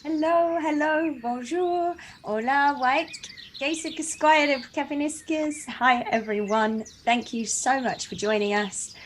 Hello, hello, bonjour, hola, white, hi everyone. Thank you so much for joining us.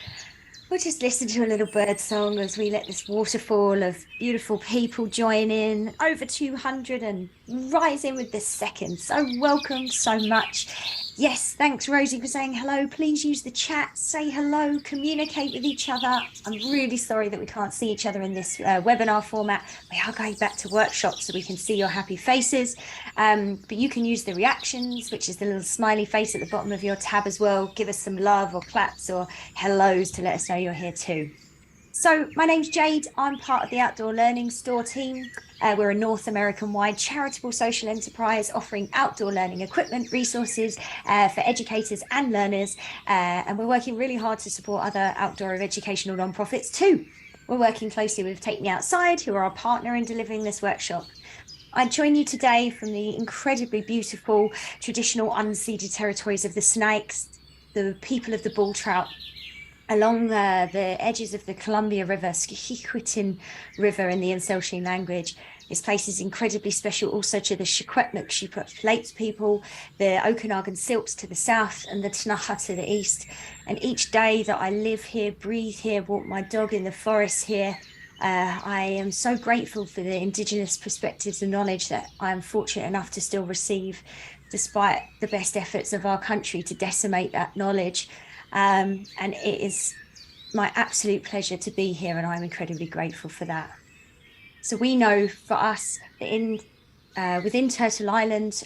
We'll just listen to a little bird song as we let this waterfall of beautiful people join in. Over 200 and rising with this second. So welcome so much. Yes, thanks Rosie for saying hello. Please use the chat, say hello, communicate with each other. I'm really sorry that we can't see each other in this webinar format. We are going back to workshops so we can see your happy faces. But you can use the reactions, which is the little smiley face at the bottom of your tab as well. Give us some love or claps or hellos to let us know you're here too. So my name's Jade. I'm part of the Outdoor Learning Store team. We're a North American-wide charitable social enterprise offering outdoor learning equipment, resources for educators and learners. And we're working really hard to support other outdoor educational nonprofits too. We're working closely with Take Me Outside, who are our partner in delivering this workshop. I join you today from the incredibly beautiful traditional unceded territories of the Snakes, the people of the bull trout, along the edges of the Columbia River, Skihiquitin River in the Inselsheen language. This place is incredibly special also to the Secwepemc Lakes people, the Okanagan Silks to the south, and the Tnaha to the east. And each day that I live here, breathe here, walk my dog in the forest here, I am so grateful for the Indigenous perspectives and knowledge that I'm fortunate enough to still receive, despite the best efforts of our country to decimate that knowledge. And it is my absolute pleasure to be here, and I'm incredibly grateful for that. So we know for us that within Turtle Island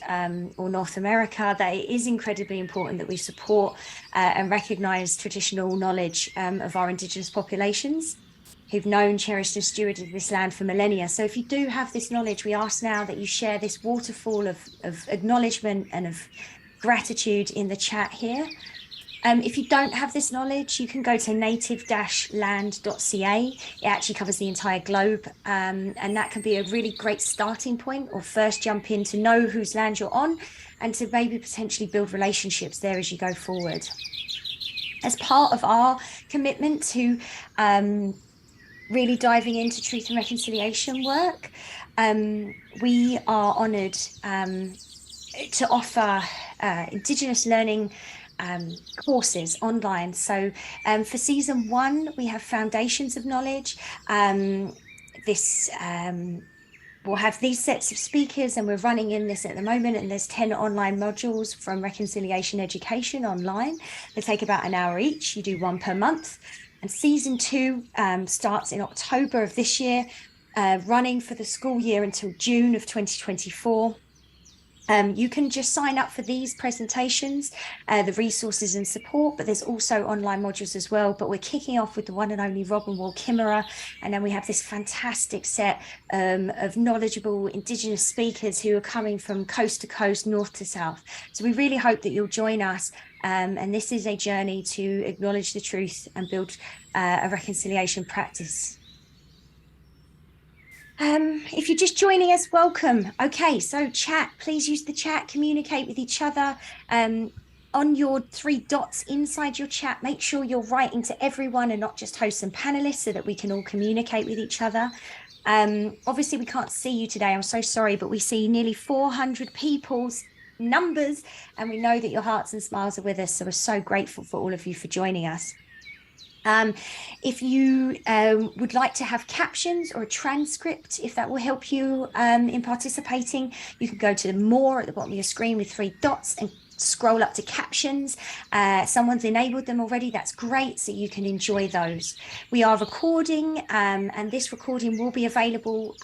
or North America, that it is incredibly important that we support and recognise traditional knowledge of our Indigenous populations who've known, cherished and stewarded this land for millennia. So if you do have this knowledge, we ask now that you share this waterfall of acknowledgement and of gratitude in the chat here. If you don't have this knowledge, you can go to native-land.ca. It actually covers the entire globe, and that can be a really great starting point or first jump in to know whose land you're on and to maybe potentially build relationships there as you go forward. As part of our commitment to really diving into truth and reconciliation work, we are honoured to offer Indigenous learning courses online. So for season 1, we have Foundations of Knowledge. We'll have these sets of speakers, and we're running in this at the moment, and there's 10 online modules from Reconciliation Education online. They take about an hour each. You do one per month. And season 2 starts in October of this year, running for the school year until June of 2024. You can just sign up for these presentations, the resources and support, but there's also online modules as well. But we're kicking off with the one and only Robin Wall Kimmerer, and then we have this fantastic set of knowledgeable Indigenous speakers who are coming from coast to coast, north to south. So we really hope that you'll join us. And this is a journey to acknowledge the truth and build a reconciliation practice. If you're just joining us, welcome. Okay, so chat, please use the chat, communicate with each other. On your 3 dots inside your chat, make sure you're writing to everyone and not just hosts and panelists so that we can all communicate with each other. Obviously, we can't see you today. I'm so sorry, but we see nearly 400 people's numbers, and we know that your hearts and smiles are with us. So we're so grateful for all of you for joining us. If you would like to have captions or a transcript, if that will help you in participating, you can go to more at the bottom of your screen with 3 dots and scroll up to captions. Someone's enabled them already. That's great. So you can enjoy those. We are recording, and this recording will be available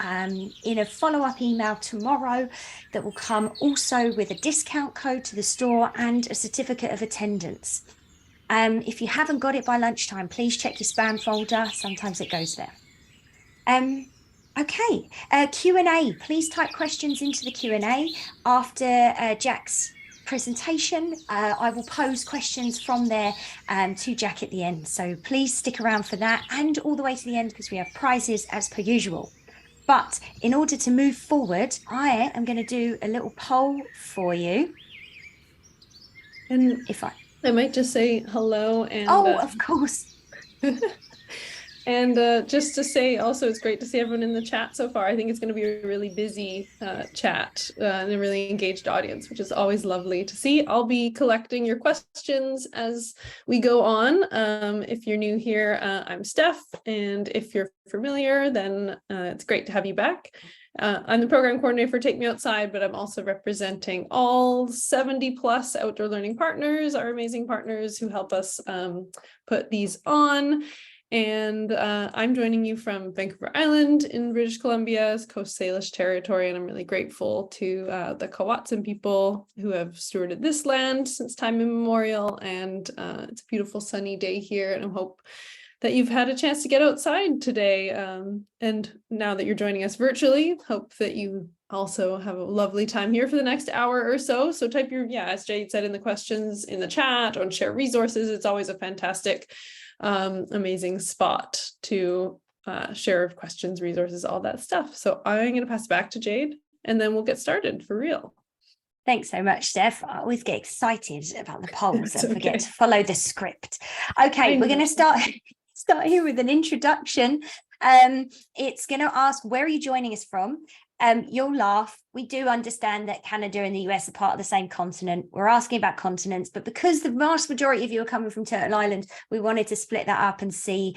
in a follow-up email tomorrow that will come also with a discount code to the store and a certificate of attendance. If you haven't got it by lunchtime, please check your spam folder. Sometimes it goes there. Okay, Q&A. Please type questions into the Q&A. After Jack's presentation, I will pose questions from there to Jack at the end. So please stick around for that and all the way to the end because we have prizes as per usual. But in order to move forward, I am going to do a little poll for you. And I might just say hello and of course. And just to say also, it's great to see everyone in the chat so far. I think it's going to be a really busy chat and a really engaged audience, which is always lovely to see. I'll be collecting your questions as we go on. If you're new here, I'm Steph, and if you're familiar, then it's great to have you back. I'm the program coordinator for Take Me Outside, but I'm also representing all 70 plus outdoor learning partners, our amazing partners who help us put these on. And I'm joining you from Vancouver Island in British Columbia's Coast Salish territory, and I'm really grateful to the Kawatsan people who have stewarded this land since time immemorial. And it's a beautiful sunny day here, and I hope that you've had a chance to get outside today. And now that you're joining us virtually, hope that you also have a lovely time here for the next hour or so. So type your, as Jade said in the questions in the chat, or share resources. It's always a fantastic amazing spot to share questions, resources, all that stuff. So I'm going to pass it back to Jade, and then we'll get started for real. Thanks so much, Steph. I always get excited about the polls and forget okay. to follow the script. Okay, we're going to start here with an introduction. It's going to ask, where are you joining us from? You'll laugh. We do understand that Canada and the US are part of the same continent. We're asking about continents, but because the vast majority of you are coming from Turtle Island, we wanted to split that up and see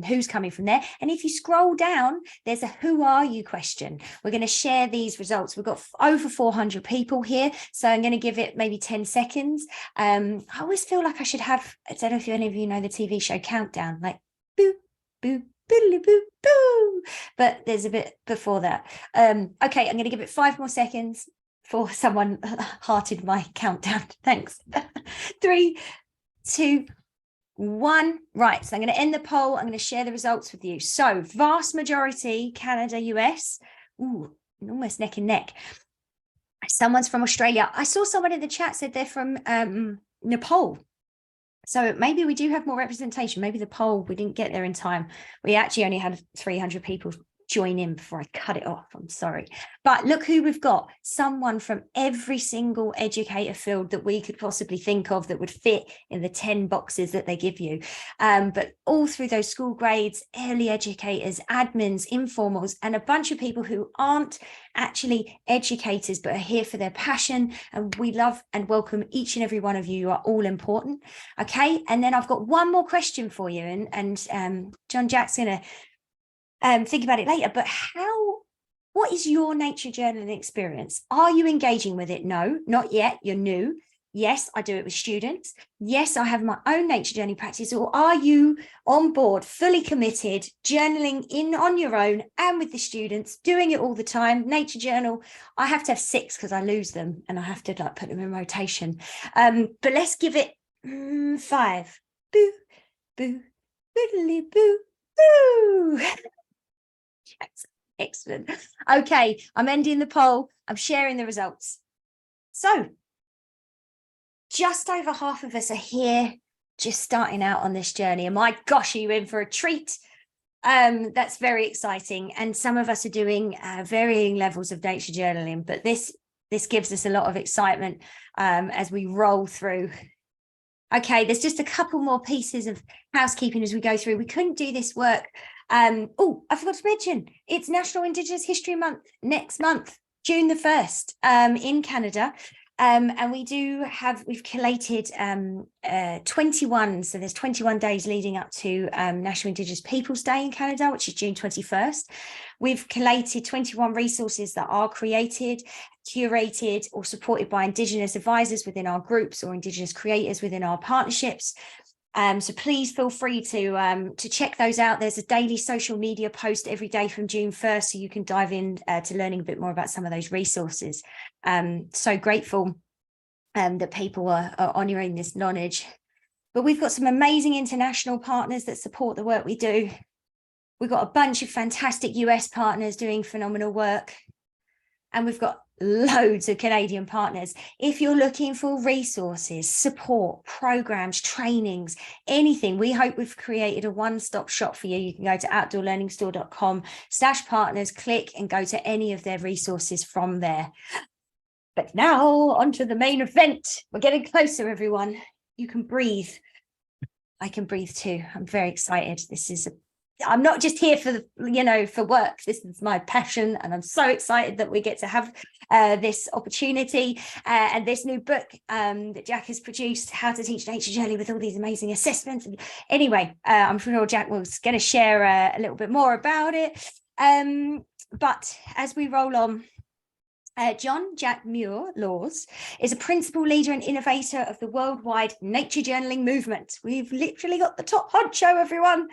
who's coming from there. And if you scroll down, there's a who are you question. We're going to share these results. We've got over 400 people here, so I'm going to give it maybe 10 seconds. I always feel like I should have, I don't know if any of you know the TV show Countdown, like boop, boop, boodly boop, boo. But there's a bit before that. Okay, I'm going to give it 5 more seconds for someone hearted my countdown. Thanks. 3, 2, 1. Right, so I'm going to end the poll. I'm going to share the results with you. So vast majority Canada, US. Ooh, almost neck and neck. Someone's from Australia. I saw someone in the chat said they're from Nepal. So maybe we do have more representation. Maybe the poll, we didn't get there in time. We actually only had 300 people join in before I cut it off. I'm sorry. But look who we've got. Someone from every single educator field that we could possibly think of that would fit in the 10 boxes that they give you. But all through those school grades, early educators, admins, informals, and a bunch of people who aren't actually educators, but are here for their passion. And we love and welcome each and every one of you. You are all important. Okay. And then I've got one more question for you. And John Jack's going to think about it later, but what is your nature journaling experience? Are you engaging with it? No, not yet. You're new. Yes, I do it with students. Yes, I have my own nature journey practice. Or are you on board, fully committed, journaling in on your own and with the students, doing it all the time? Nature journal. I have to have 6 because I lose them and I have to like put them in rotation. But let's give it 5. Boo, boo, boodly boo, boo. Excellent. Okay, I'm ending the poll. I'm sharing the results. So just over half of us are here, just starting out on this journey. And my gosh, are you in for a treat? That's very exciting. And some of us are doing varying levels of nature journaling, but this gives us a lot of excitement as we roll through. Okay, there's just a couple more pieces of housekeeping as we go through. We couldn't do this work. Oh, I forgot to mention, it's National Indigenous History Month next month, June the 1st, in Canada. And we've collated 21, so there's 21 days leading up to National Indigenous Peoples Day in Canada, which is June 21st. We've collated 21 resources that are created, curated, or supported by Indigenous advisors within our groups or Indigenous creators within our partnerships. So please feel free to check those out. There's a daily social media post every day from June 1st, so you can dive in to learning a bit more about some of those resources. So grateful that people are honouring this knowledge. But we've got some amazing international partners that support the work we do. We've got a bunch of fantastic US partners doing phenomenal work. And we've got loads of Canadian partners. If you're looking for resources, support, programs, trainings, anything, we hope we've created a one-stop shop for you. You can go to outdoorlearningstore.com/partners, click and go to any of their resources from there. But now onto the main event. We're getting closer, everyone. You can breathe. I can breathe too. I'm very excited. This is I'm not just here for, for work. This is my passion, and I'm so excited that we get to have this opportunity and this new book that Jack has produced, How to Teach Nature Journey, with all these amazing assessments. And anyway, I'm sure Jack was going to share a little bit more about it. But as we roll on, Jack Muir Laws is a principal leader and innovator of the worldwide nature journaling movement. We've literally got the top honcho, everyone.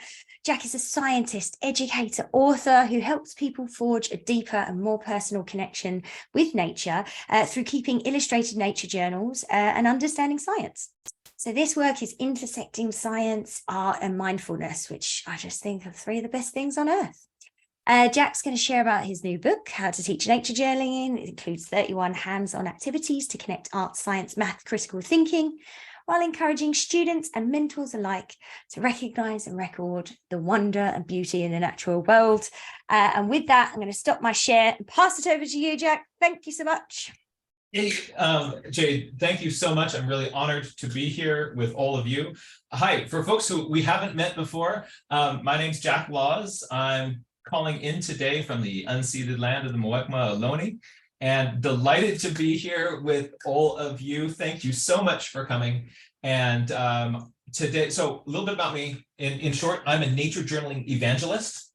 Jack is a scientist, educator, author who helps people forge a deeper and more personal connection with nature through keeping illustrated nature journals and understanding science. So this work is intersecting science, art, and mindfulness, which I just think are three of the best things on earth. Jack's going to share about his new book, How to Teach Nature Journaling. It includes 31 hands-on activities to connect art, science, math, critical thinking, while encouraging students and mentors alike to recognise and record the wonder and beauty in the natural world. And with that, I'm going to stop my share and pass it over to you, Jack. Thank you so much. Hey, Jade, thank you so much. I'm really honored to be here with all of you. Hi, for folks who we haven't met before, my name's Jack Laws. I'm calling in today from the unceded land of the Muwekma Ohlone, and delighted to be here with all of you. Thank you so much for coming. And today, so a little bit about me. In short, I'm a nature journaling evangelist.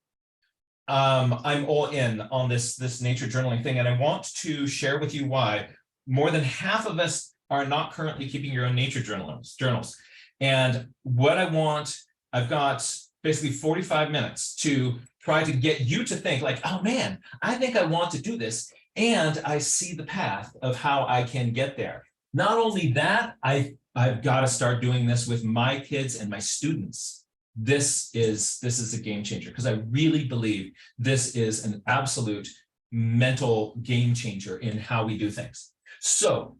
I'm all in on this nature journaling thing, and I want to share with you why. More than half of us are not currently keeping your own nature journals. And what I want, I've got basically 45 minutes to try to get you to think like, oh man, I think I want to do this. And I see the path of how I can get there. Not only that, I've got to start doing this with my kids and my students. This is a game changer, because I really believe this is an absolute mental game changer in how we do things. So,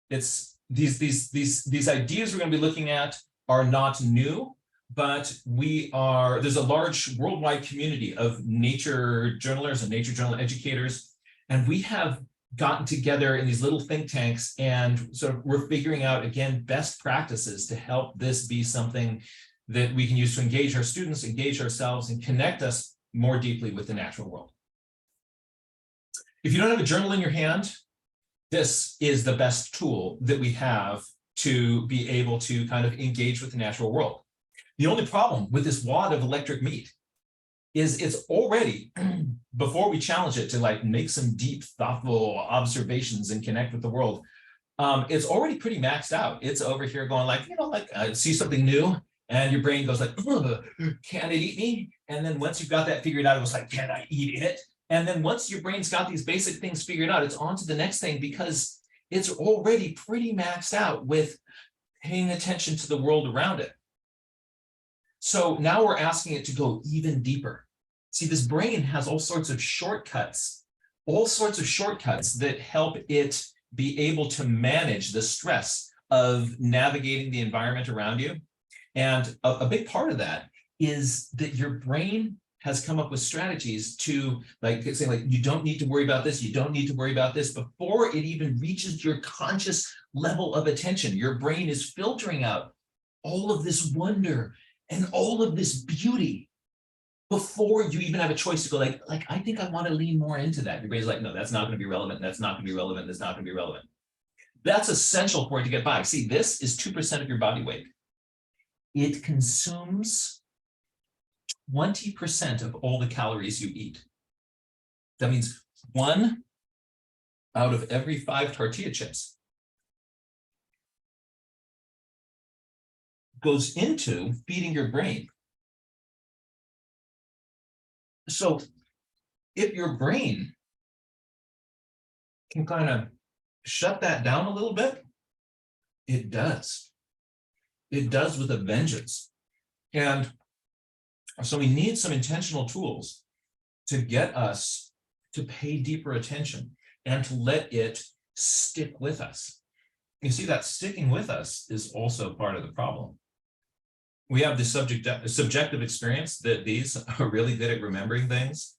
it's these ideas we're going to be looking at are not new, but there's a large worldwide community of nature journalers and nature journal educators, and we have gotten together in these little think tanks, and sort of we're figuring out, again, best practices to help this be something that we can use to engage our students, engage ourselves, and connect us more deeply with the natural world. If you don't have a journal in your hand, this is the best tool that we have to be able to kind of engage with the natural world. The only problem with this wad of electric meat is it's already, before we challenge it to like make some deep, thoughtful observations and connect with the world, it's already pretty maxed out. It's over here going like, see something new, and your brain goes like, can it eat me? And then once you've got that figured out, it was like, can I eat it? And then once your brain's got these basic things figured out, it's on to the next thing, because it's already pretty maxed out with paying attention to the world around it. So now we're asking it to go even deeper. See, this brain has all sorts of shortcuts that help it be able to manage the stress of navigating the environment around you. And a big part of that is that your brain has come up with strategies to say you don't need to worry about this, you don't need to worry about this. Before it even reaches your conscious level of attention, your brain is filtering out all of this wonder and all of this beauty before you even have a choice to go like I think I want to lean more into that. Your brain's like, no, that's not going to be relevant, that's not going to be relevant, that's not going to be relevant. That's essential for it to get by. See, this is 2% of your body weight. It consumes 20% of all the calories you eat. That means 1 out of every 5 tortilla chips goes into feeding your brain. So if your brain can kind of shut that down a little bit, it does. It does with a vengeance. And so we need some intentional tools to get us to pay deeper attention and to let it stick with us. You see, that sticking with us is also part of the problem. We have this subjective experience that these are really good at remembering things.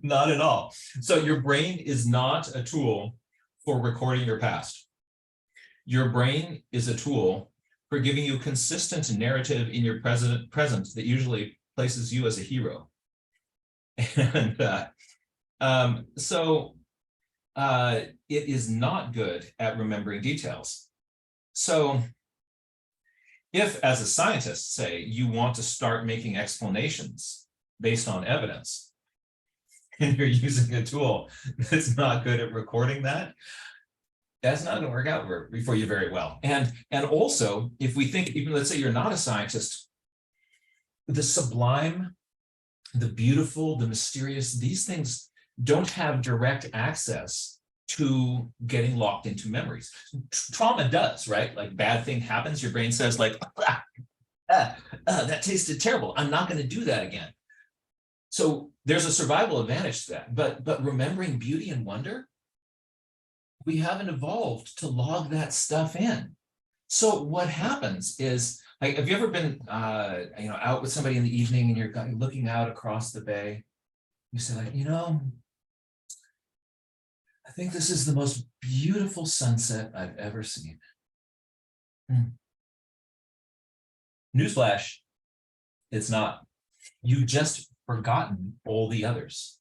Not at all. So your brain is not a tool for recording your past. Your brain is a tool for giving you consistent narrative in your present that usually places you as a hero. And it is not good at remembering details. So if, as a scientist, say, you want to start making explanations based on evidence, and you're using a tool that's not good at recording that, that's not going to work out for you very well. And also, if we think, even let's say you're not a scientist, the sublime, the beautiful, the mysterious, these things don't have direct access to getting locked into memories. Trauma does, right? Like, bad thing happens, your brain says like, that tasted terrible, I'm not going to do that again. So there's a survival advantage to that. But remembering beauty and wonder, we haven't evolved to log that stuff in. So what happens is, like, have you ever been out with somebody in the evening and you're looking out across the bay? You say like, I think this is the most beautiful sunset I've ever seen. Newsflash, it's not. You've just forgotten all the others.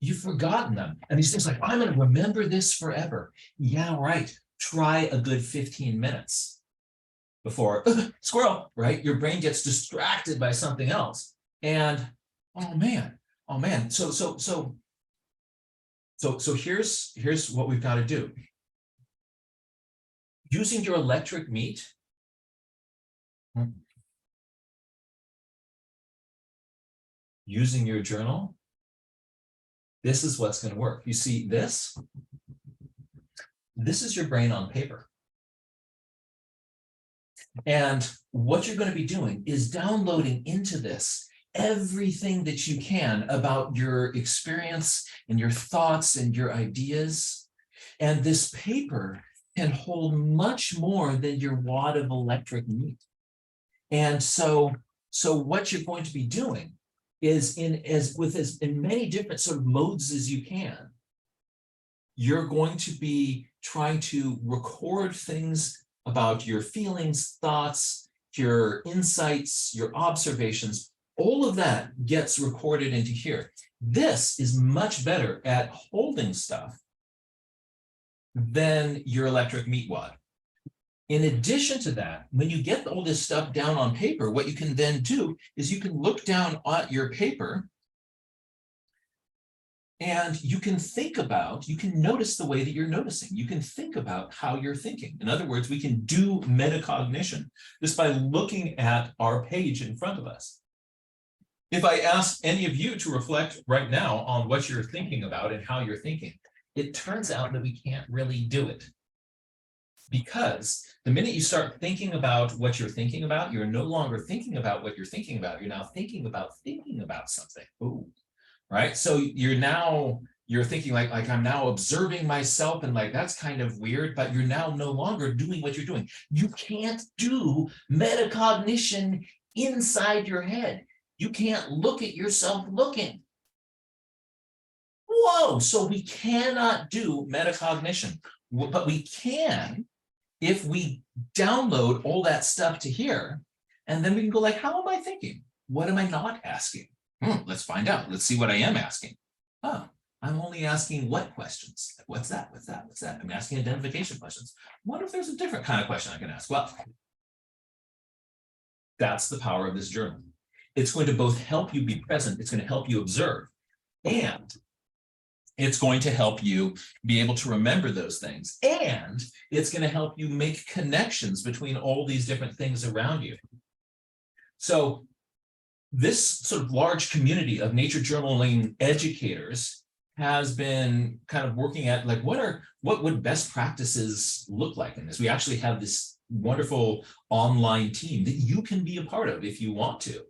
You've forgotten them. And these things like, I'm going to remember this forever. Yeah, right. Try a good 15 minutes before, squirrel, right? Your brain gets distracted by something else. And, oh man. So here's what we've got to do. Using your electric meat, using your journal, this is what's going to work. You see this? This is your brain on paper. And what you're going to be doing is downloading into this everything that you can about your experience and your thoughts and your ideas. And this paper can hold much more than your wad of electric meat. And so what you're going to be doing is in many different sort of modes as you can, you're going to be trying to record things about your feelings, thoughts, your insights, your observations. All of that gets recorded into here. This is much better at holding stuff than your electric meat wad. In addition to that, when you get all this stuff down on paper, what you can then do is you can look down at your paper and you can notice the way that you're noticing. You can think about how you're thinking. In other words, we can do metacognition just by looking at our page in front of us. If I ask any of you to reflect right now on what you're thinking about and how you're thinking, it turns out that we can't really do it. Because the minute you start thinking about what you're thinking about, you're no longer thinking about what you're thinking about. You're now thinking about something. Ooh, right? So you're thinking like I'm now observing myself, and like that's kind of weird, but you're now no longer doing what you're doing. You can't do metacognition inside your head. You can't look at yourself looking. Whoa, so we cannot do metacognition, but we can if we download all that stuff to here, and then we can go like, how am I thinking? What am I not asking? Let's find out. Let's see what I am asking. Oh, I'm only asking what questions? What's that? What's that? What's that? I'm asking identification questions. What if there's a different kind of question I can ask? Well, that's the power of this journal. It's going to both help you be present, it's going to help you observe, and it's going to help you be able to remember those things, and it's going to help you make connections between all these different things around you. So this sort of large community of nature journaling educators has been kind of working at like, what would best practices look like in this? We actually have this wonderful online team that you can be a part of if you want to.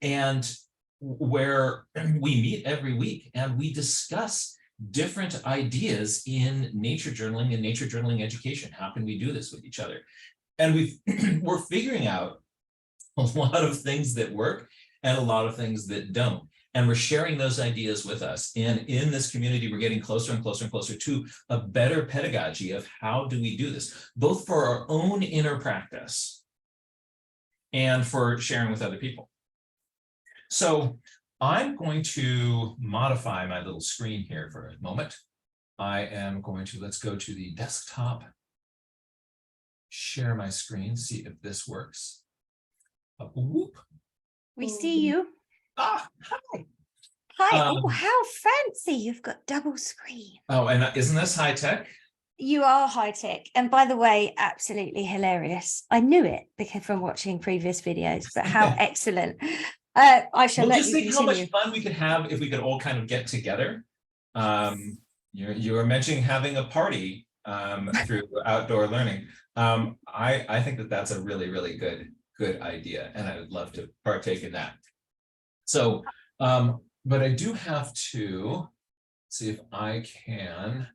And where we meet every week and we discuss different ideas in nature journaling and nature journaling education. How can we do this with each other? And we're figuring out a lot of things that work and a lot of things that don't. And we're sharing those ideas with us. And in this community, we're getting closer and closer and closer to a better pedagogy of how do we do this, both for our own inner practice and for sharing with other people. So I'm going to modify my little screen here for a moment. I am going to, let's go to the desktop, share my screen, see if this works. Whoop. We see you. Ah, hi. Hi. Oh, how fancy. You've got double screen. Oh, and isn't this high tech? You are high tech. And by the way, absolutely hilarious. I knew it because from watching previous videos, but how excellent. I shall let just you think continue. how much fun we could have if we could all kind of get together. You were mentioning having a party through outdoor learning. I think that that's a really, really good idea, and I would love to partake in that. So, but I do have to see if I can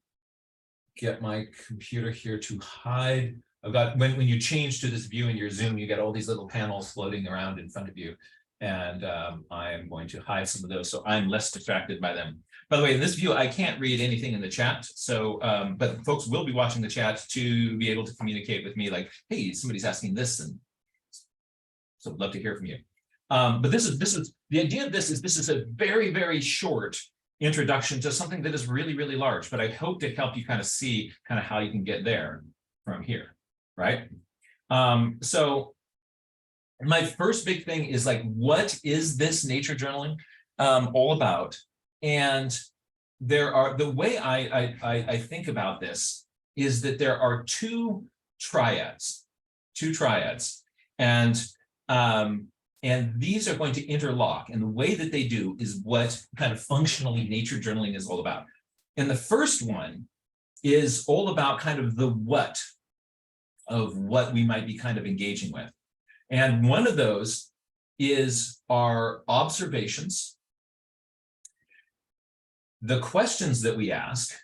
get my computer here to hide. I've got, when you change to this view in your Zoom, you get all these little panels floating around in front of you. And I am going to hide some of those so I'm less distracted by them. By the way, in this view, I can't read anything in the chat. So, but folks will be watching the chat to be able to communicate with me like, hey, somebody's asking this. And so I'd love to hear from you. But this is the idea of this is a very, very short introduction to something that is really, really large, but I hope to help you kind of see kind of how you can get there from here, right? So my first big thing is like, what is this nature journaling all about? And there are, the way I think about this is that there are two triads, and these are going to interlock. And the way that they do is what kind of functionally nature journaling is all about. And the first one is all about kind of the what of what we might be kind of engaging with. And one of those is our observations, the questions that we ask,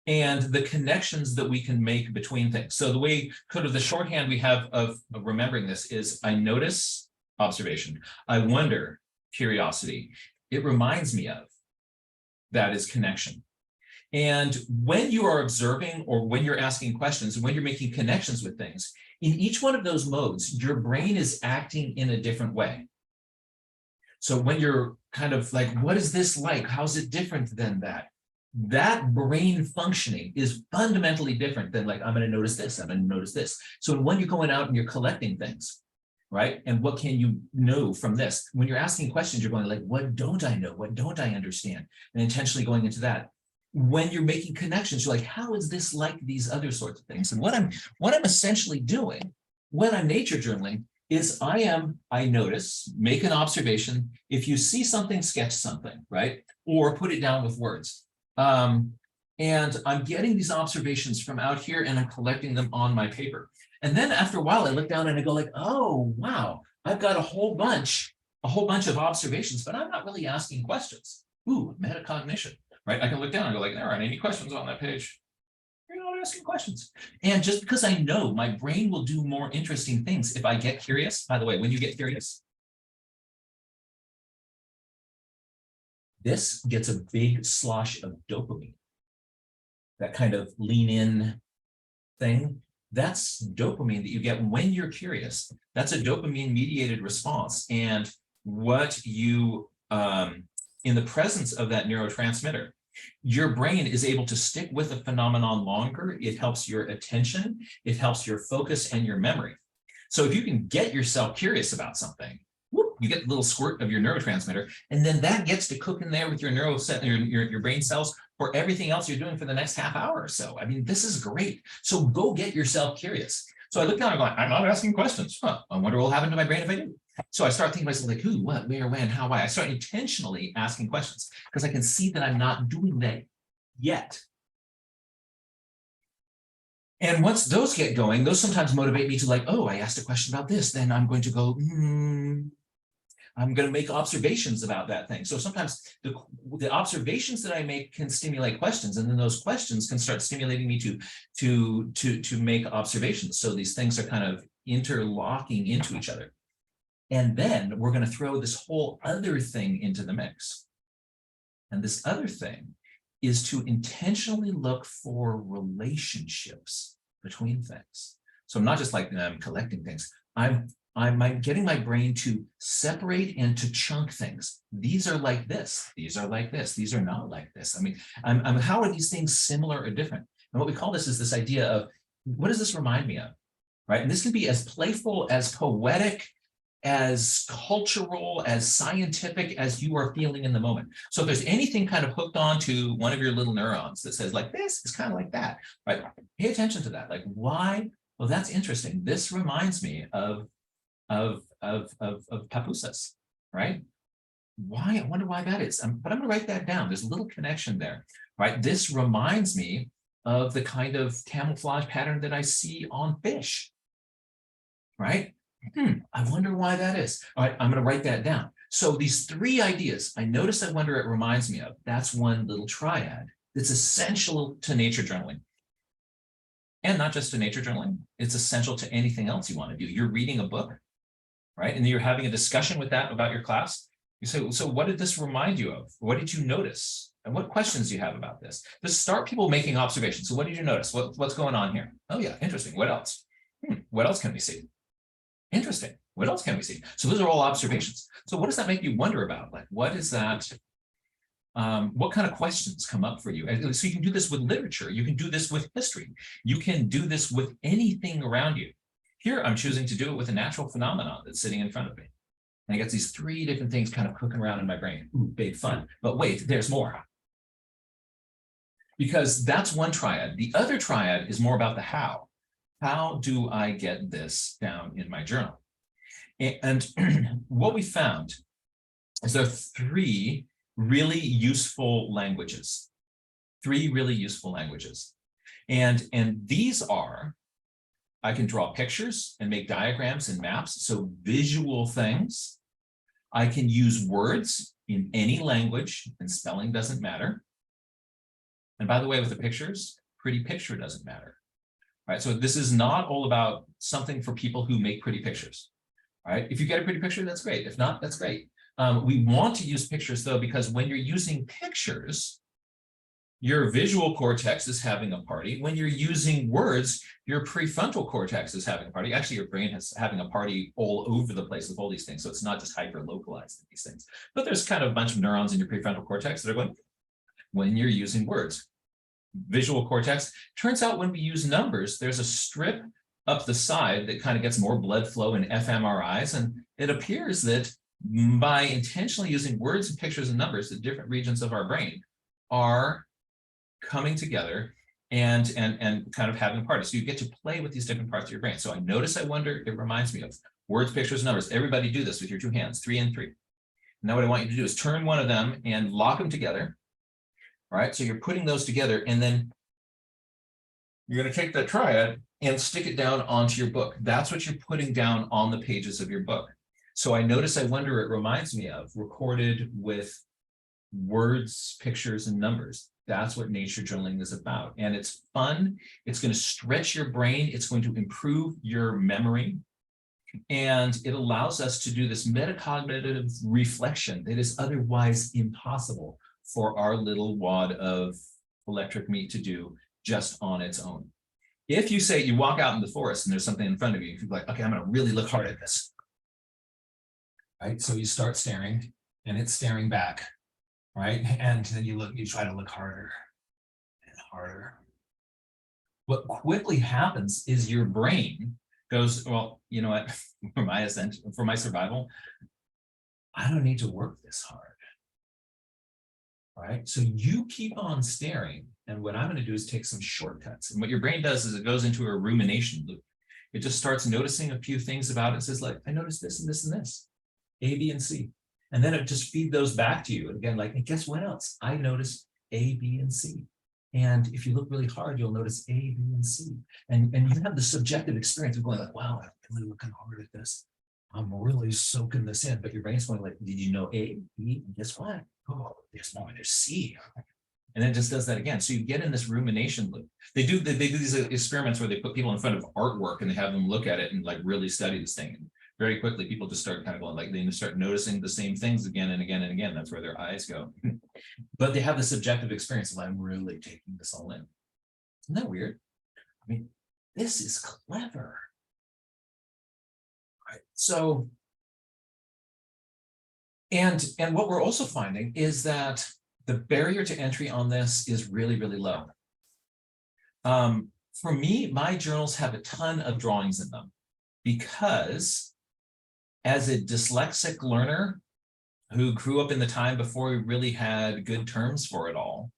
and the connections that we can make between things. So the way, kind of the shorthand we have of remembering this is I notice, observation. I wonder, curiosity. It reminds me of, that is connection. And when you are observing or when you're asking questions and when you're making connections with things, in each one of those modes, your brain is acting in a different way. So when you're kind of like, what is this like? How's it different than that? That brain functioning is fundamentally different than like, I'm going to notice this, I'm going to notice this. So when you're going out and you're collecting things, right? And what can you know from this? When you're asking questions, you're going like, what don't I know? What don't I understand? And intentionally going into that. When you're making connections, you're like, how is this like these other sorts of things? And what I'm essentially doing when I'm nature journaling is I notice, make an observation. If you see something, sketch something, right? Or put it down with words. And I'm getting these observations from out here and I'm collecting them on my paper. And then after a while, I look down and I go like, oh, wow, I've got a whole bunch of observations, but I'm not really asking questions. Ooh, metacognition, right? I can look down and go like, there aren't any questions on that page. You're not asking questions. And just because I know my brain will do more interesting things if I get curious. By the way, when you get curious, this gets a big slosh of dopamine. That kind of lean in thing. That's dopamine that you get when you're curious. That's a dopamine mediated response. And what you, in the presence of that neurotransmitter, your brain is able to stick with a phenomenon longer. It helps your attention, it helps your focus and your memory. So if you can get yourself curious about something, whoop, you get a little squirt of your neurotransmitter, and then that gets to cook in there with your your brain cells for everything else you're doing for the next half hour or so. I mean, this is great. So go get yourself curious. So I look down and go, I'm not asking questions. Huh, I wonder what will happen to my brain if I do. So I start thinking to myself like, who, what, where, when, how, why. I start intentionally asking questions because I can see that I'm not doing that yet. And once those get going, those sometimes motivate me to like, oh, I asked a question about this. Then I'm going to go, I'm going to make observations about that thing. So sometimes the observations that I make can stimulate questions, and then those questions can start stimulating me to make observations. So these things are kind of interlocking into each other. And then we're going to throw this whole other thing into the mix. And this other thing is to intentionally look for relationships between things. So I'm not just like I'm collecting things. I'm getting my brain to separate and to chunk things. These are like this. These are like this. These are not like this. I mean, how are these things similar or different? And what we call this is this idea of, what does this remind me of? Right? And this can be as playful, as poetic, as cultural, as scientific as you are feeling in the moment. So if there's anything kind of hooked onto one of your little neurons that says like, this is kind of like that, right? Pay attention to that. Like, why? Well, that's interesting. This reminds me of Papooses, right? Why? I wonder why that is. But I'm going to write that down. There's a little connection there, right? This reminds me of the kind of camouflage pattern that I see on fish, right? I wonder why that is. All right, I'm going to write that down. So these three ideas, I notice, I wonder, it reminds me of, that's one little triad that's essential to nature journaling. And not just to nature journaling, it's essential to anything else you want to do. You're reading a book, right? And you're having a discussion with that about your class. You say, so what did this remind you of? What did you notice? And what questions do you have about this? Just start people making observations. So what did you notice? What's going on here? Oh yeah, interesting. What else? What else can we see? Interesting. What else can we see? So those are all observations. So what does that make you wonder about? Like, what is that? What kind of questions come up for you? And so you can do this with literature. You can do this with history. You can do this with anything around you. Here, I'm choosing to do it with a natural phenomenon that's sitting in front of me. And I get these three different things kind of cooking around in my brain. Ooh, big fun. But wait, there's more. Because that's one triad. The other triad is more about the how. How do I get this down in my journal? And what we found is there are three really useful languages. Three really useful languages. And these are, I can draw pictures and make diagrams and maps, so visual things. I can use words in any language, and spelling doesn't matter. And by the way, with the pictures, pretty picture doesn't matter. Right, so this is not all about something for people who make pretty pictures. All right, if you get a pretty picture, that's great. If not, that's great. We want to use pictures though, because when you're using pictures, your visual cortex is having a party. When you're using words, your prefrontal cortex is having a party. Actually, your brain is having a party all over the place with all these things. So it's not just hyper-localized in these things. But there's kind of a bunch of neurons in your prefrontal cortex that are going, when you're using words. Visual cortex. Turns out when we use numbers, there's a strip up the side that kind of gets more blood flow in fMRIs. And it appears that by intentionally using words and pictures and numbers, the different regions of our brain are coming together and kind of having a party. So you get to play with these different parts of your brain. So I notice, I wonder, it reminds me of words, pictures, numbers. Everybody do this with your two hands, 3 and 3. Now what I want you to do is turn one of them and lock them together. All right, so you're putting those together, and then you're going to take that triad and stick it down onto your book. That's what you're putting down on the pages of your book. So I notice, I wonder, it reminds me of recorded with words, pictures, and numbers. That's what nature journaling is about. And it's fun. It's going to stretch your brain. It's going to improve your memory. And it allows us to do this metacognitive reflection that is otherwise impossible for our little wad of electric meat to do just on its own. If you say you walk out in the forest and there's something in front of you, you're like, okay, I'm going to really look hard at this. Right? So you start staring and it's staring back, right? And then you try to look harder and harder. What quickly happens is your brain goes, well, you know what, for my survival, I don't need to work this hard. Right? So you keep on staring, and what I'm going to do is take some shortcuts. And what your brain does is it goes into a rumination loop. It just starts noticing a few things about it. It says, like, I noticed this and this and this, A, B, and C. And then it just feeds those back to you. And again, like, and guess what else? I noticed A, B, and C. And if you look really hard, you'll notice A, B, and C. And you have the subjective experience of going like, wow, I'm really looking hard at this. I'm really soaking this in. But your brain's going like, did you know A, B, and guess what? Oh, there's C. And it just does that again. So you get in this rumination loop. They do these experiments where they put people in front of artwork and they have them look at it and like really study this thing. And very quickly, people just start kind of going like, they start noticing the same things again and again and again. That's where their eyes go. But they have the subjective experience of, I'm really taking this all in. Isn't that weird? I mean, this is clever. Right. So, and what we're also finding is that the barrier to entry on this is really, really low. For me, my journals have a ton of drawings in them because as a dyslexic learner who grew up in the time before we really had good terms for it all,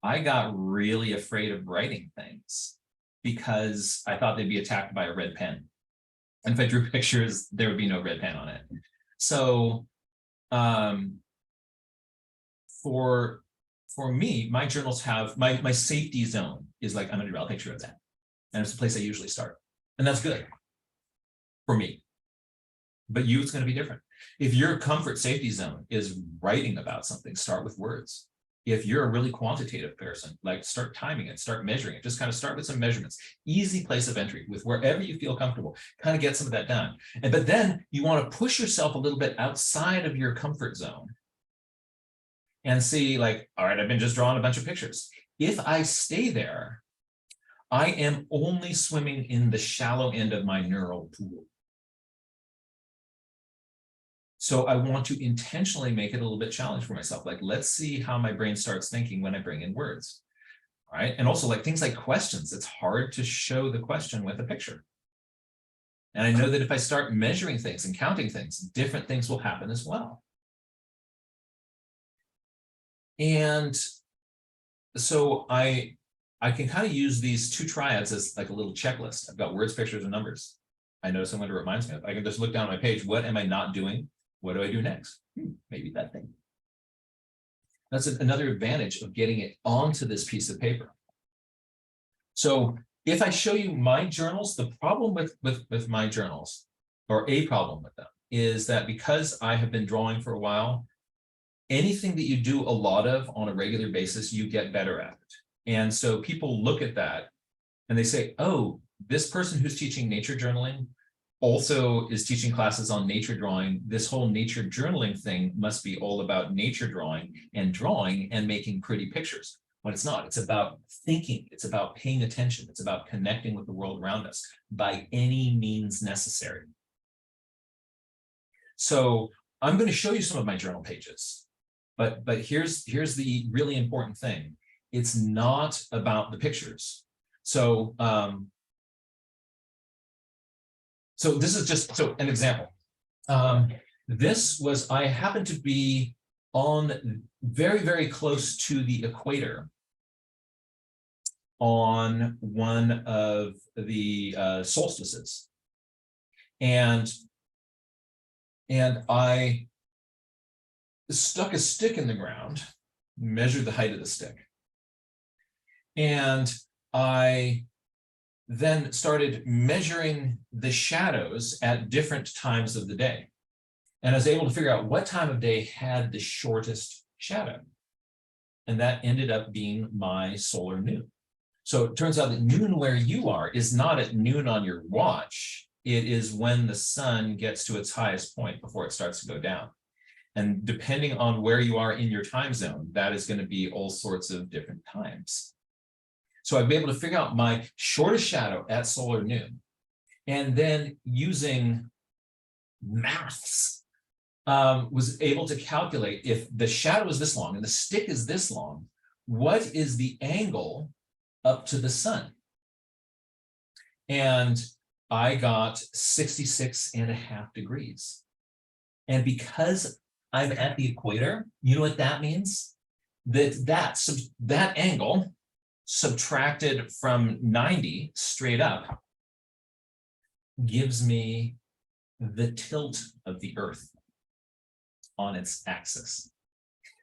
I got really afraid of writing things because I thought they'd be attacked by a red pen. And if I drew pictures, there would be no red pen on it. So for me, my journals have my safety zone is like, I'm gonna draw a picture of that. And it's the place I usually start. And that's good for me. But you, it's gonna be different. If your comfort safety zone is writing about something, start with words. If you're a really quantitative person, like start timing it, start measuring it, just kind of start with some measurements. Easy place of entry with wherever you feel comfortable, kind of get some of that done. But then you want to push yourself a little bit outside of your comfort zone and see like, all right, I've been just drawing a bunch of pictures. If I stay there, I am only swimming in the shallow end of my neural pool. So I want to intentionally make it a little bit challenge for myself. Like, let's see how my brain starts thinking when I bring in words. All right. And also like things like questions, it's hard to show the question with a picture. And I know that if I start measuring things and counting things, different things will happen as well. And so I can kind of use these two triads as like a little checklist. I've got words, pictures, and numbers. I know someone reminds me of. I can just look down my page. What am I not doing? What do I do next? Maybe that thing. That's another advantage of getting it onto this piece of paper. So if I show you my journals, the problem with my journals, or a problem with them, is that because I have been drawing for a while, anything that you do a lot of on a regular basis, you get better at it. And so people look at that and they say, oh, this person who's teaching nature journaling also is teaching classes on nature drawing. This whole nature journaling thing must be all about nature drawing and making pretty pictures. When it's not, it's about thinking, it's about paying attention, it's about connecting with the world around us by any means necessary. So I'm going to show you some of my journal pages, but here's the really important thing. It's not about the pictures. So so this is just an example. This was, I happened to be on very, very close to the equator on one of the solstices. And I stuck a stick in the ground, measured the height of the stick. And I then started measuring the shadows at different times of the day. And I was able to figure out what time of day had the shortest shadow. And that ended up being my solar noon. So it turns out that noon where you are is not at noon on your watch. It is when the sun gets to its highest point before it starts to go down. And depending on where you are in your time zone, that is going to be all sorts of different times. So I'd be able to figure out my shortest shadow at solar noon. And then using maths, was able to calculate if the shadow is this long and the stick is this long, what is the angle up to the sun? And I got 66.5 degrees. And because I'm at the equator, you know what that means? That angle subtracted from 90 straight up gives me the tilt of the Earth on its axis.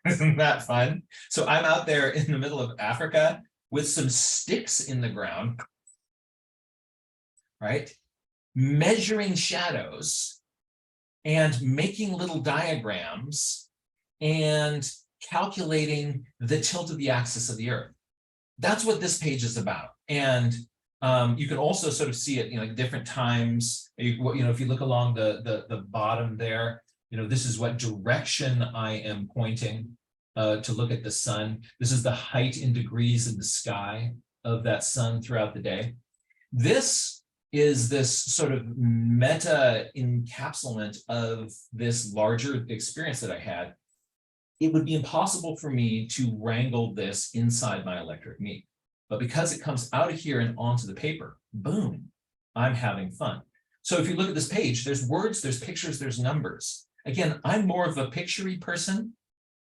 Isn't that fun? So I'm out there in the middle of Africa with some sticks in the ground, right? Measuring shadows and making little diagrams and calculating the tilt of the axis of the Earth. That's what this page is about. And You can also sort of see it, like different times. If you look along the bottom there, this is what direction I am pointing to look at the sun. This is the height in degrees in the sky of that sun throughout the day. This is this sort of meta encapsulament of this larger experience that I had. It would be impossible for me to wrangle this inside my electric meat. But because it comes out of here and onto the paper, boom, I'm having fun. So if you look at this page, there's words, there's pictures, there's numbers. Again, I'm more of a picture-y person,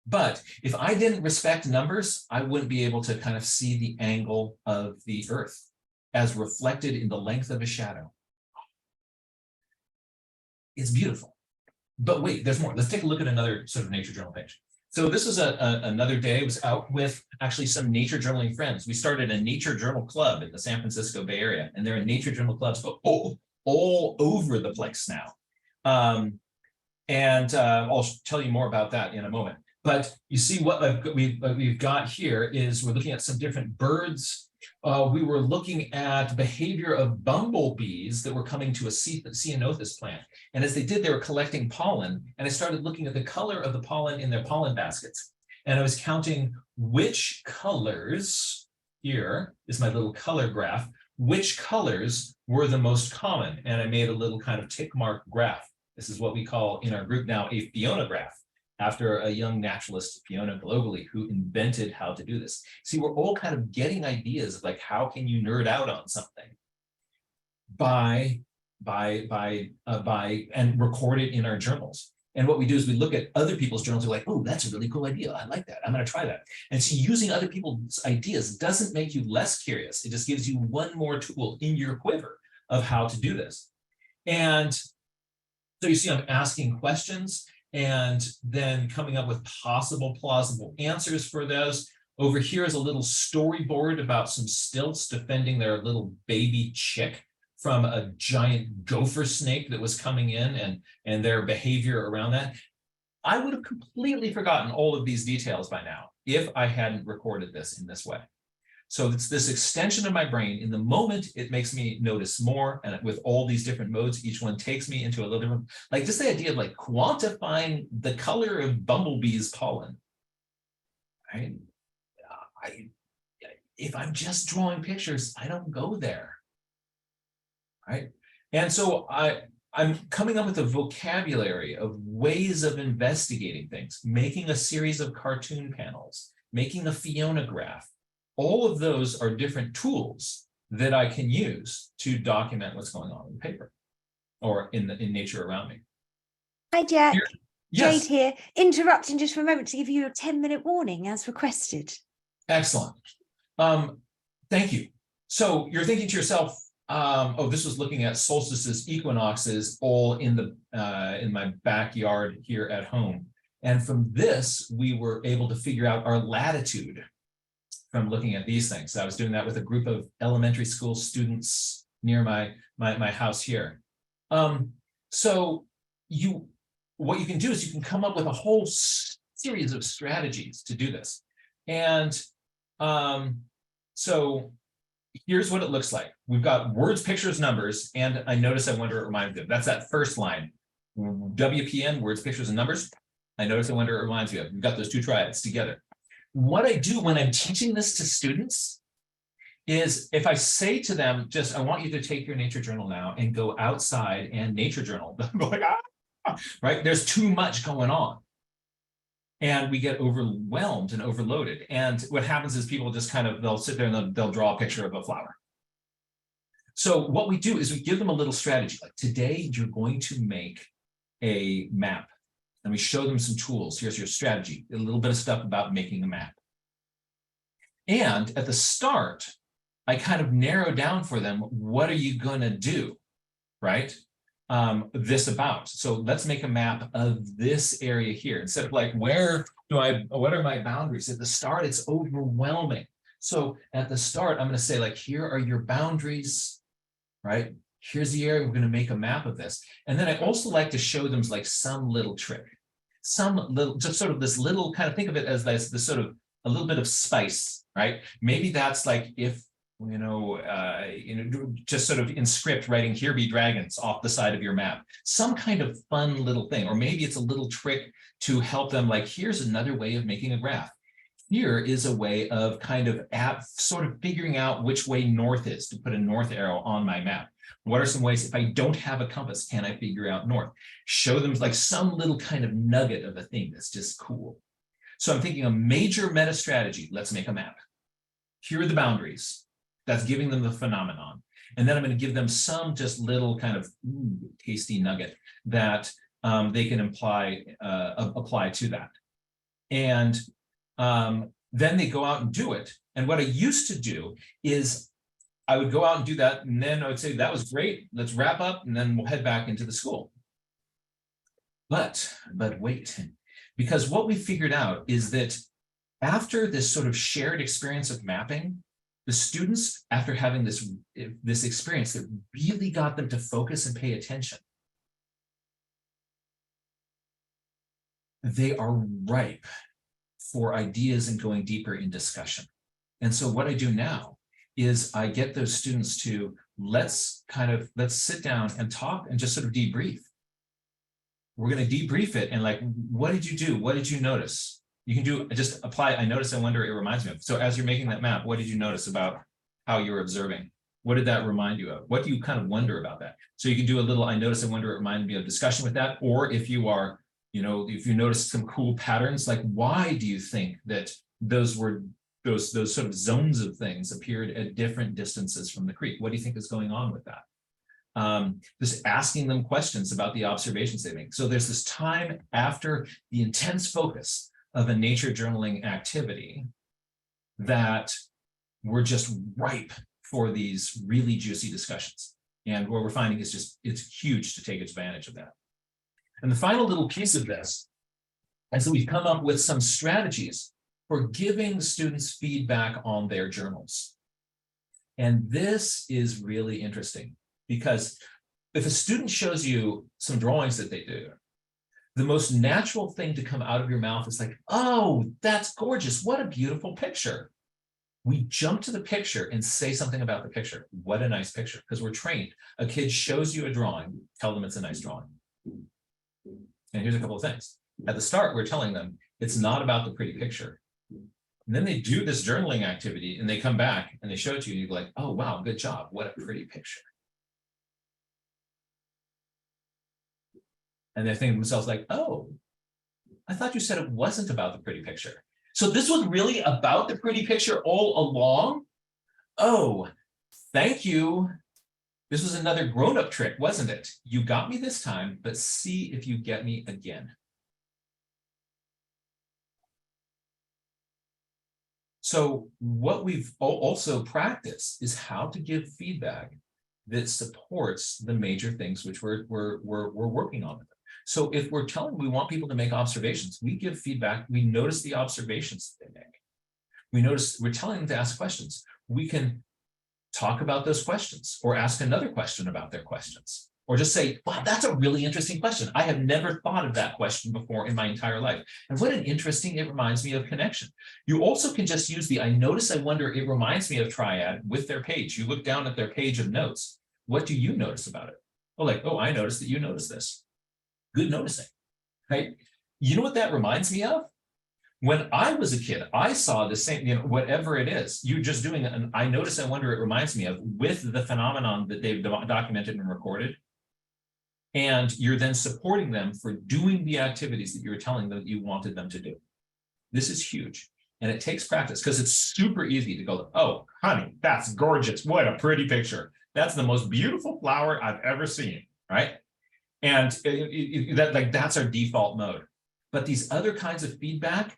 but if I didn't respect numbers, I wouldn't be able to kind of see the angle of the earth as reflected in the length of a shadow. It's beautiful. But wait, there's more. Let's take a look at another sort of nature journal page. So this is another day. I was out with actually some nature journaling friends. We started a nature journal club in the San Francisco Bay Area, and there are nature journal clubs all over the place now. I'll tell you more about that in a moment. But you see what we've got here is we're looking at some different birds. We were looking at behavior of bumblebees that were coming to a ceanothus plant. And as they did, they were collecting pollen. And I started looking at the color of the pollen in their pollen baskets. And I was counting which colors, here is my little color graph, which colors were the most common. And I made a little kind of tick mark graph. This is what we call in our group now a Fiona graph, after a young naturalist, Fiona globally, who invented how to do this. See, we're all kind of getting ideas of like, how can you nerd out on something and record it in our journals. And what we do is we look at other people's journals. We're like, oh, that's a really cool idea. I like that. I'm going to try that. And so using other people's ideas doesn't make you less curious. It just gives you one more tool in your quiver of how to do this. And so you see, I'm asking questions and then coming up with possible plausible answers for those. Over here is a little storyboard about some stilts defending their little baby chick from a giant gopher snake that was coming in and their behavior around that. I would have completely forgotten all of these details by now if I hadn't recorded this in this way. So it's this extension of my brain. In the moment, it makes me notice more. And with all these different modes, each one takes me into a little different, like just the idea of like quantifying the color of bumblebees' pollen. Right? If I'm just drawing pictures, I don't go there. Right? And so I'm coming up with a vocabulary of ways of investigating things, making a series of cartoon panels, making a Fiona graph. All of those are different tools that I can use to document what's going on in the paper or in nature around me. Hi, Jack. Here, yes. Jade here, interrupting just for a moment to give you a 10-minute warning as requested. Excellent. Thank you. So you're thinking to yourself, oh, this was looking at solstices, equinoxes, all in my backyard here at home. And from this, we were able to figure out our latitude from looking at these things. I was doing that with a group of elementary school students near my house here. So what you can do is you can come up with a whole series of strategies to do this. And so here's what it looks like. We've got words, pictures, numbers, and I notice, I wonder, it reminds me of. That's that first line. WPN, words, pictures, and numbers. I notice, I wonder, it reminds me of. We've got those two triads together. What I do when I'm teaching this to students is if I say to them, I want you to take your nature journal now and go outside and nature journal. They'll go like, ah, right? There's too much going on. And we get overwhelmed and overloaded. And what happens is people just kind of, they'll sit there and they'll draw a picture of a flower. So what we do is we give them a little strategy. Like, today, you're going to make a map. And we show them some tools. Here's your strategy, a little bit of stuff about making a map. And at the start, I kind of narrow down for them, what are you going to do, right? This about. So let's make a map of this area here. Instead of like, what are my boundaries? At the start, it's overwhelming. So at the start, I'm going to say like, here are your boundaries, right? Here's the area, we're going to make a map of this. And then I also like to show them like some little trick, just sort of this little kind of, think of it as this sort of a little bit of spice, right? Maybe that's like, if just sort of in script writing "here be dragons" off the side of your map, some kind of fun little thing, or maybe it's a little trick to help them, like, here's another way of making a graph. Here is a way of kind of sort of figuring out which way north is, to put a north arrow on my map. What are some ways, if I don't have a compass, can I figure out north? Show them like some little kind of nugget of a thing that's just cool. So I'm thinking a major meta strategy, let's make a map. Here are the boundaries. That's giving them the phenomenon. And then I'm going to give them some just little kind of tasty nugget that they can apply to that. And then they go out and do it. And what I used to do is I would go out and do that, and then I would say, that was great, let's wrap up, and then we'll head back into the school. But wait, because what we figured out is that after this sort of shared experience of mapping, the students, after having this experience that really got them to focus and pay attention, they are ripe for ideas and going deeper in discussion. And so what I do now is I get those students to let's sit down and talk and just sort of debrief. We're going to debrief it and, like, what did you do? What did you notice? You can do just apply I notice, I wonder, it reminds me of. So as you're making that map, what did you notice about how you're observing? What did that remind you of? What do you kind of wonder about that? So you can do a little I notice, I wonder, it reminded me of discussion with that. Or if you are, if you notice some cool patterns, like, why do you think that those sort of zones of things appeared at different distances from the creek? What do you think is going on with that? Just asking them questions about the observations they make. So there's this time after the intense focus of a nature journaling activity that we're just ripe for these really juicy discussions. And what we're finding is just, it's huge to take advantage of that. And the final little piece of this is that we've come up with some strategies for giving students feedback on their journals. And this is really interesting, because if a student shows you some drawings that they do, the most natural thing to come out of your mouth is like, oh, that's gorgeous. What a beautiful picture. We jump to the picture and say something about the picture. What a nice picture, because we're trained. A kid shows you a drawing, tell them it's a nice drawing. And here's a couple of things. At the start, we're telling them it's not about the pretty picture. And then they do this journaling activity and they come back and they show it to you and you're like, oh, wow, good job. What a pretty picture. And they're thinking to themselves like, oh, I thought you said it wasn't about the pretty picture. So this was really about the pretty picture all along? Oh, thank you. This was another grown-up trick, wasn't it? You got me this time, but see if you get me again. So what we've also practiced is how to give feedback that supports the major things which we're working on. So if we're telling, we want people to make observations, we give feedback, we notice the observations that they make. We're telling them to ask questions. We can talk about those questions or ask another question about their questions, or just say, wow, that's a really interesting question. I have never thought of that question before in my entire life. And what an interesting, it reminds me of connection. You also can just use the I notice, I wonder, it reminds me of triad with their page. You look down at their page of notes. What do you notice about it? Oh, like, oh, I noticed that you noticed this. Good noticing, right? You know what that reminds me of? When I was a kid, I saw the same, whatever it is, you're just doing an I notice, I wonder, it reminds me of, with the phenomenon that they've documented and recorded. And you're then supporting them for doing the activities that you're telling them that you wanted them to do. This is huge. And it takes practice, because it's super easy to go, oh, honey, that's gorgeous. What a pretty picture. That's the most beautiful flower I've ever seen, right? And that's our default mode. But these other kinds of feedback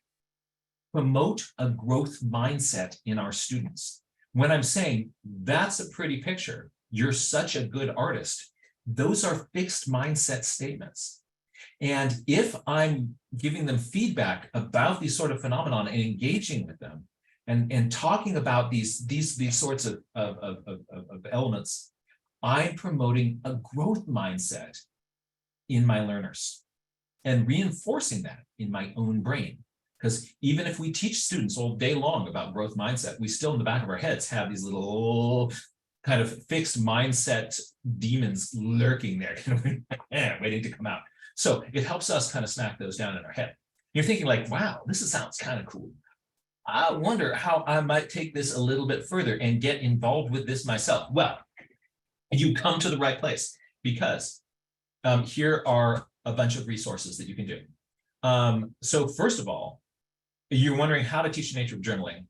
promote a growth mindset in our students. When I'm saying, that's a pretty picture, you're such a good artist, those are fixed mindset statements. And if I'm giving them feedback about these sort of phenomenon and engaging with them and talking about these sorts of elements, I'm promoting a growth mindset in my learners and reinforcing that in my own brain. Because even if we teach students all day long about growth mindset, we still in the back of our heads have these little kind of fixed mindset demons lurking there, waiting to come out. So it helps us kind of smack those down in our head. You're thinking like, wow, this sounds kind of cool. I wonder how I might take this a little bit further and get involved with this myself. Well, you come to the right place, because here are a bunch of resources that you can do. So first of all, you're wondering how to teach the nature of journaling.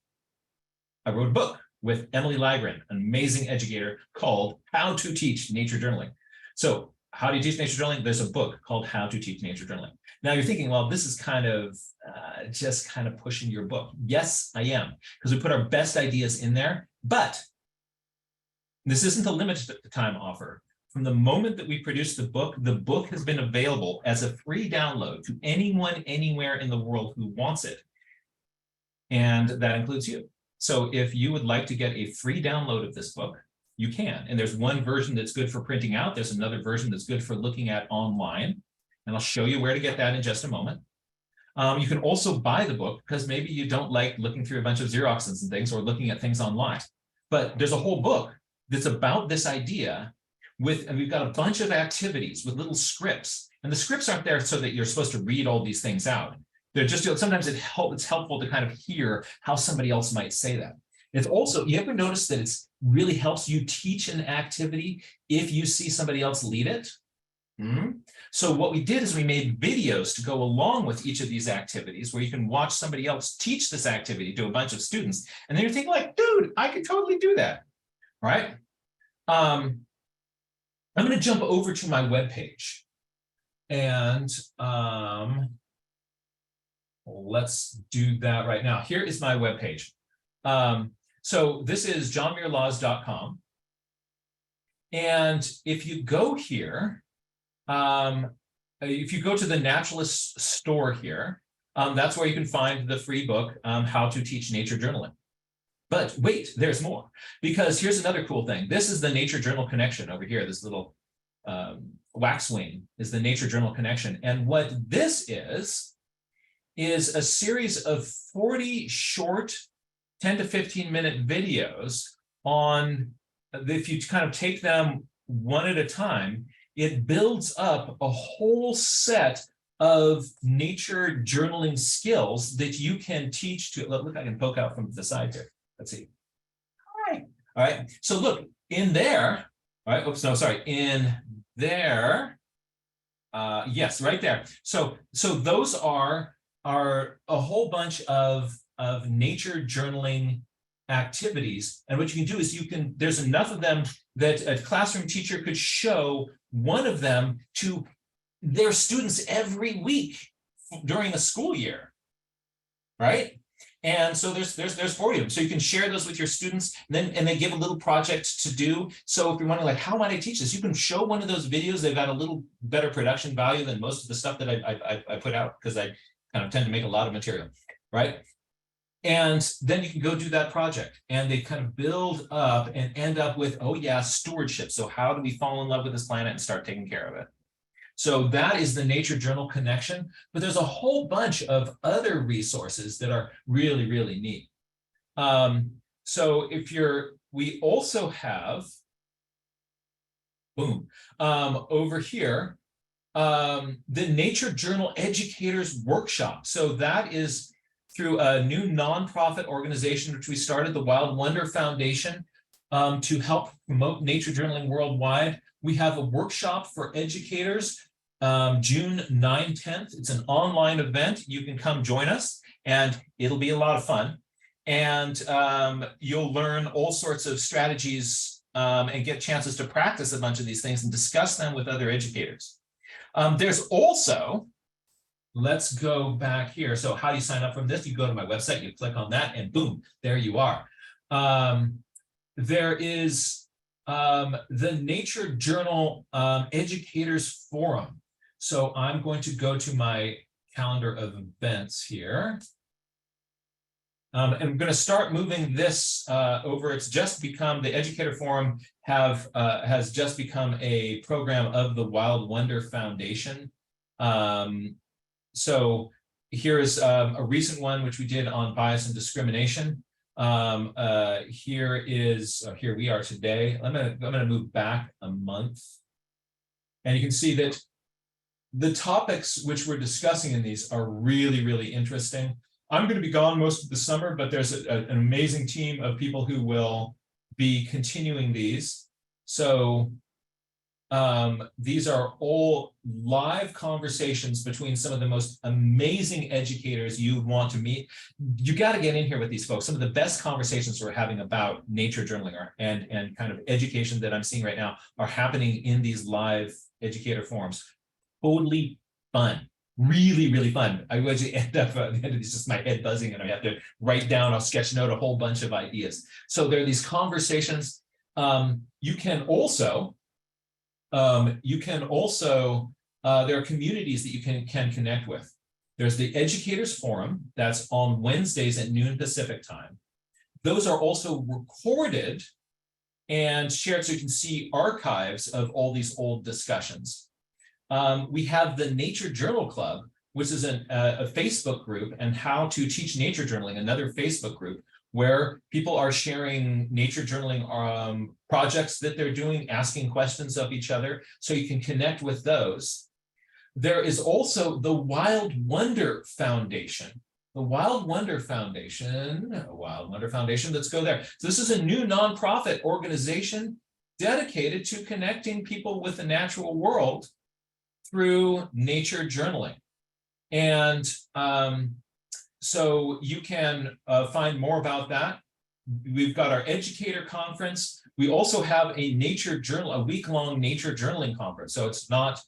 I wrote a book with Emily Lagren, an amazing educator, called How to Teach Nature Journaling. So how do you teach nature journaling? There's a book called How to Teach Nature Journaling. Now you're thinking, well, this is kind of just kind of pushing your book. Yes, I am, because we put our best ideas in there, but this isn't a limited time offer. From the moment that we produced the book has been available as a free download to anyone, anywhere in the world who wants it. And that includes you. So if you would like to get a free download of this book, you can. And there's one version that's good for printing out. There's another version that's good for looking at online. And I'll show you where to get that in just a moment. You can also buy the book, because maybe you don't like looking through a bunch of Xeroxes and things, or looking at things online. But there's a whole book that's about this idea and we've got a bunch of activities with little scripts. And the scripts aren't there so that you're supposed to read all these things out. They're just, sometimes it's helpful to kind of hear how somebody else might say that. It's also, you ever notice that it's really helps you teach an activity if you see somebody else lead it? So what we did is we made videos to go along with each of these activities, where you can watch somebody else teach this activity to a bunch of students. And then you're thinking like, dude, I could totally do that, right? I'm going to jump over to my webpage, and let's do that right now. Here is my webpage. So this is johnmuirlaws.com. And if you go here, if you go to the Naturalist store here, that's where you can find the free book, How to Teach Nature Journaling. But wait, there's more, because here's another cool thing. This is the Nature Journal Connection over here. This little waxwing is the Nature Journal Connection. And what this is a series of 40 short 10 to 15 minute videos on, if you kind of take them one at a time, it builds up a whole set of nature journaling skills that you can teach to, look, I can poke out from the side here. Let's see. All right. So look, in there, all right, oops, no, sorry, in there, yes, right there. So those are a whole bunch of nature journaling activities. And what you can do is there's enough of them that a classroom teacher could show one of them to their students every week during a school year, right? And so there's 40 of them. So you can share those with your students, and they give a little project to do. So if you're wondering, like, how might I teach this? You can show one of those videos. They've got a little better production value than most of the stuff that I put out, because I kind of tend to make a lot of material, right? And then you can go do that project, and they kind of build up and end up with, oh yeah, stewardship. So how do we fall in love with this planet and start taking care of it? So that is the Nature Journal Connection, but there's a whole bunch of other resources that are really, really neat. So we also have, boom, over here, the Nature Journal Educators Workshop. So that is through a new nonprofit organization, which we started, the Wild Wonder Foundation, to help promote nature journaling worldwide. We have a workshop for educators, June 9, 10th. It's an online event. You can come join us, and it'll be a lot of fun. And you'll learn all sorts of strategies and get chances to practice a bunch of these things and discuss them with other educators. There's also, let's go back here. So how do you sign up from this? You go to my website, you click on that, and boom, there you are. There is the Nature Journal Educators Forum. So I'm going to go to my calendar of events here. And I'm going to start moving this over. It's just become, the Educator Forum has just become a program of the Wild Wonder Foundation. So Here is a recent one which we did on bias and discrimination. Here we are today. I'm gonna move back a month, and you can see that the topics which we're discussing in these are really, really interesting. I'm going to be gone most of the summer, but there's an amazing team of people who will be continuing these. So these are all live conversations between some of the most amazing educators you want to meet. You got to get in here with these folks. Some of the best conversations we're having about nature journaling and kind of education that I'm seeing right now are happening in these live educator forums. Totally fun, really, really fun. I usually end up at the end of this, just my head buzzing, and I have to write down, I'll sketch note a whole bunch of ideas. So there are these conversations. You can also, there are communities that you can connect with. There's the Educators Forum, that's on Wednesdays at noon Pacific time. Those are also recorded and shared so you can see archives of all these old discussions. We have the Nature Journal Club, which is a Facebook group, and How to Teach Nature Journaling, another Facebook group, where people are sharing nature journaling projects that they're doing, asking questions of each other, so you can connect with those. There is also the Wild Wonder Foundation. The Wild Wonder Foundation, let's go there. So this is a new nonprofit organization dedicated to connecting people with the natural world through nature journaling. And so you can find more about that. We've got our educator conference. We also have a week-long nature journaling conference. So it's not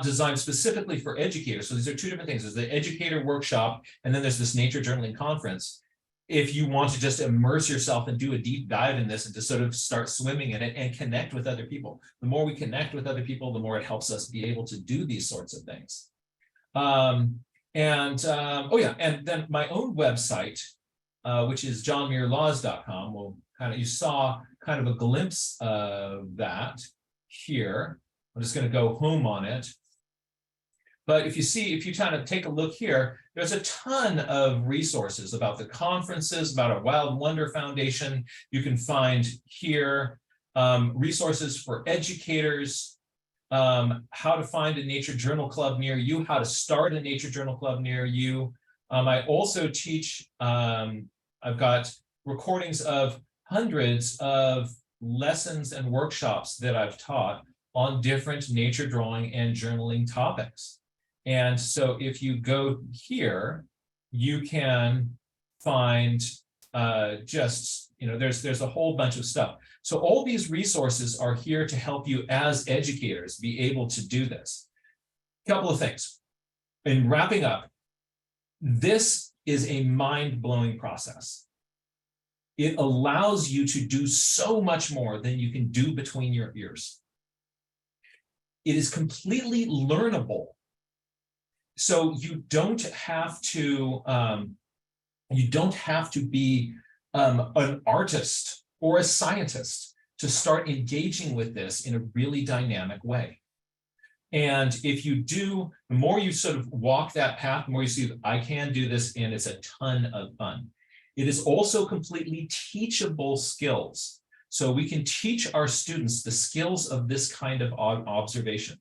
designed specifically for educators. So these are two different things. There's the educator workshop, and then there's this nature journaling conference. If you want to just immerse yourself and do a deep dive in this and to sort of start swimming in it and connect with other people. The more we connect with other people, the more it helps us be able to do these sorts of things. And then my own website, which is johnmuirlaws.com. Well, you saw kind of a glimpse of that here. I'm just going to go home on it. But if you kind of take a look here, there's a ton of resources about the conferences, about our Wild Wonder Foundation. You can find here resources for educators, how to find a nature journal club near you, how to start a nature journal club near you. I also teach, I've got recordings of hundreds of lessons and workshops that I've taught on different nature drawing and journaling topics. And so if you go here, you can find there's a whole bunch of stuff. So all these resources are here to help you as educators be able to do this. A couple of things. In wrapping up, this is a mind-blowing process. It allows you to do so much more than you can do between your ears. It is completely learnable. So you don't have to be an artist or a scientist to start engaging with this in a really dynamic way. And if you do, the more you sort of walk that path, the more you see that I can do this, and it's a ton of fun. It is also completely teachable skills. So we can teach our students the skills of this kind of observation.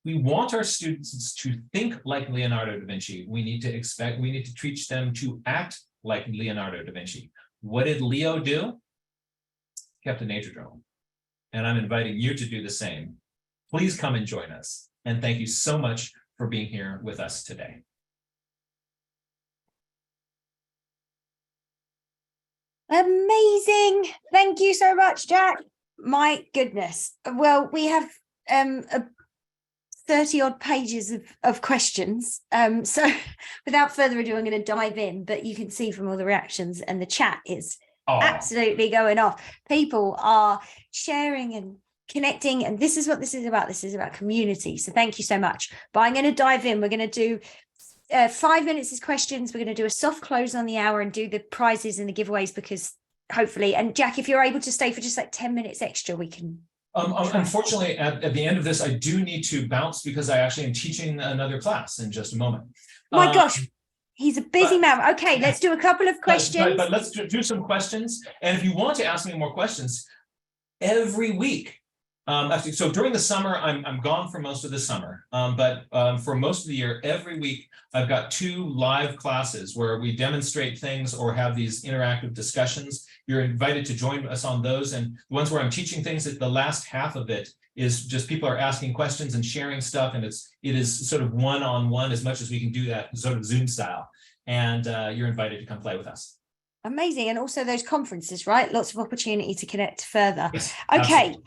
We want our students to think like Leonardo da Vinci. We need to teach them to act like Leonardo da Vinci. What did Leo do? Kept a nature journal. And I'm inviting you to do the same. Please come and join us. And thank you so much for being here with us today. Amazing. Thank you so much, Jack. My goodness. Well, we have 30 odd pages of questions. So without further ado, I'm going to dive in, but you can see from all the reactions, and the chat is absolutely going off. People are sharing and connecting, and this is what this is about. This is about community. So thank you so much. But I'm going to dive in. We're going to do 5 minutes as questions. We're going to do a soft close on the hour and do the prizes and the giveaways, because hopefully, and Jack, if you're able to stay for just like 10 minutes extra, we can. Unfortunately, at the end of this, I do need to bounce because I actually am teaching another class in just a moment. My gosh, he's a busy man. Okay, let's do a couple of questions. But let's do some questions. And if you want to ask me more questions, every week, actually, so during the summer, I'm gone for most of the summer. But for most of the year, every week, I've got 2 live classes where we demonstrate things or have these interactive discussions. You're invited to join us on those. And the ones where I'm teaching things, the last half of it is just people are asking questions and sharing stuff. And it is sort of one-on-one as much as we can do that sort of Zoom style. And you're invited to come play with us. Amazing. And also those conferences, right? Lots of opportunity to connect further. Yes, okay. absolutely.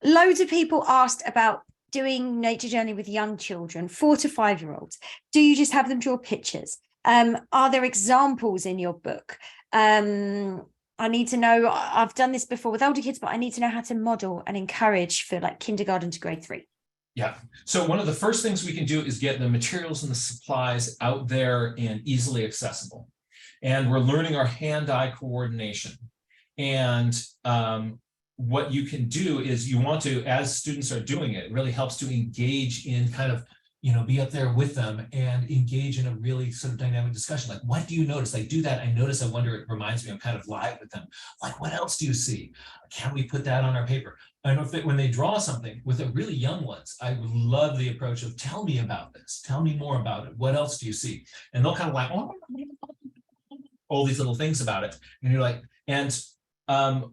Loads of people asked about doing nature journey with young children, 4 to 5 year olds. Do you just have them draw pictures? Are there examples in your book? I need to know, I've done this before with older kids, but I need to know how to model and encourage for like kindergarten to grade 3. Yeah. So one of the first things we can do is get the materials and the supplies out there and easily accessible. And we're learning our hand-eye coordination. And what you can do is you want to, as students are doing it, it really helps to engage in kind of, be up there with them and engage in a really sort of dynamic discussion. Like, what do you notice? Like, do that. I notice, I wonder, it reminds me, I'm kind of live with them. Like, what else do you see? Can we put that on our paper? I know when they draw something with the really young ones, I love the approach of, tell me about this. Tell me more about it. What else do you see? And they'll kind of like, oh, all these little things about it. And you're like, and are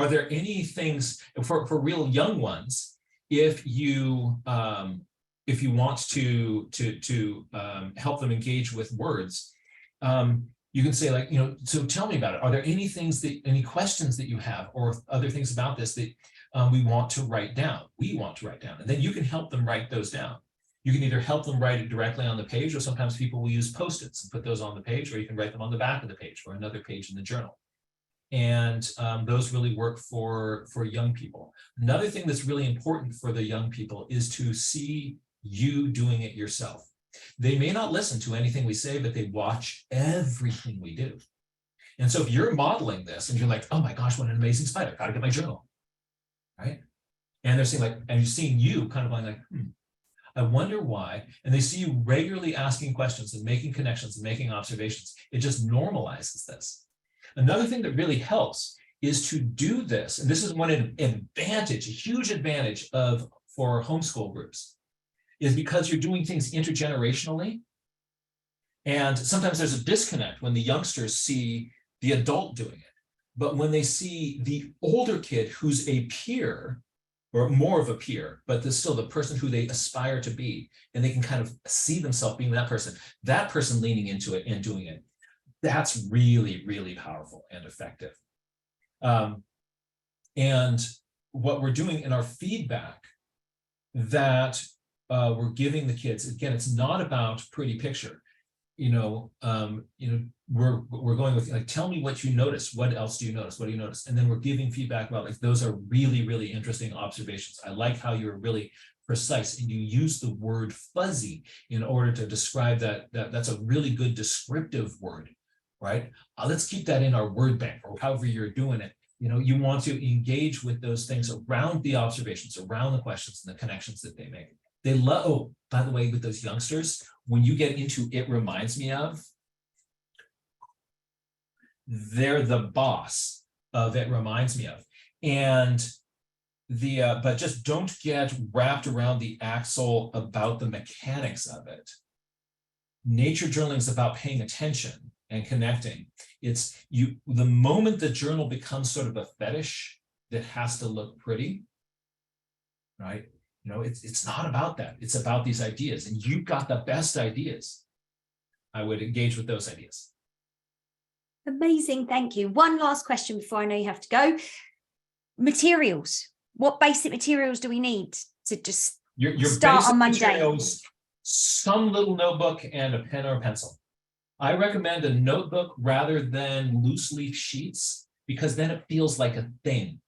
there any things for real young ones, if you want to help them engage with words, you can say, like, so tell me about it. Are there any questions that you have, or other things about this that we want to write down? And then you can help them write those down. You can either help them write it directly on the page, or sometimes people will use Post-its and put those on the page, or you can write them on the back of the page or another page in the journal. And those really work for young people. Another thing that's really important for the young people is to see you doing it yourself. They may not listen to anything we say, but they watch everything we do. And so if you're modeling this and you're like, oh my gosh, what an amazing spider, gotta get my journal, right? And they're saying, like, and you're seeing you kind of like, I wonder why. And they see you regularly asking questions and making connections and making observations. It just normalizes this. Another thing that really helps is to do this. And this is one advantage, a huge advantage for homeschool groups, is because you're doing things intergenerationally. And sometimes there's a disconnect when the youngsters see the adult doing it. But when they see the older kid who's a peer, or more of a peer, but there's still the person who they aspire to be, and they can kind of see themselves being that person leaning into it and doing it. That's really, really powerful and effective. And what we're doing in our feedback that we're giving the kids, again, it's not about pretty picture. We're going with, like, tell me what you notice. What else do you notice? What do you notice? And then we're giving feedback about, like, those are really, really interesting observations. I like how you're really precise and you use the word fuzzy in order to describe that. That's a really good descriptive word, right? Let's keep that in our word bank, or however you're doing it. You want to engage with those things around the observations, around the questions and the connections that they make. They love, oh, by the way, with those youngsters, when you get into it reminds me of, they're the boss of it reminds me of. And but just don't get wrapped around the axle about the mechanics of it. Nature journaling is about paying attention and connecting. It's the moment the journal becomes sort of a fetish that has to look pretty, right? It's not about that. It's about these ideas, and you've got the best ideas. I would engage with those ideas. Amazing, thank you. One last question before I know you have to go. Materials. What basic materials do we need to just your start basic on Monday? Materials, some little notebook and a pen or a pencil. I recommend a notebook rather than loose leaf sheets, because then it feels like a thing.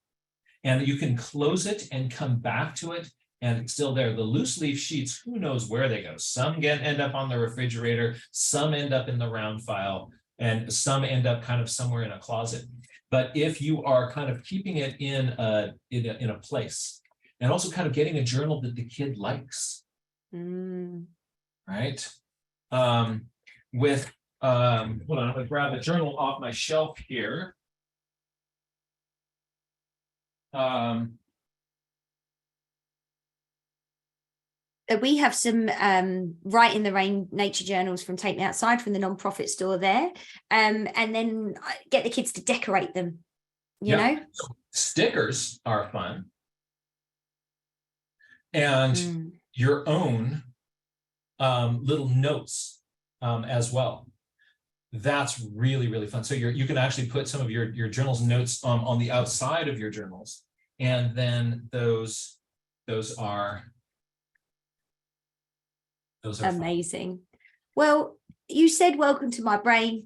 And you can close it and come back to it, and it's still there. The loose leaf sheets, who knows where they go? Some end up on the refrigerator, some end up in the round file, and some end up kind of somewhere in a closet. But if you are kind of keeping it in a place, and also kind of getting a journal that the kid likes, right? With hold on, I'm gonna grab a journal off my shelf here. We have some Right in the Rain nature journals from Take Me Outside from the non-profit store there, and then get the kids to decorate them, you know. So stickers are fun, and your own little notes as well. That's really, really fun. So you can actually put some of your journals notes on the outside of your journals, and then those are amazing. Fun. Well, you said welcome to my brain.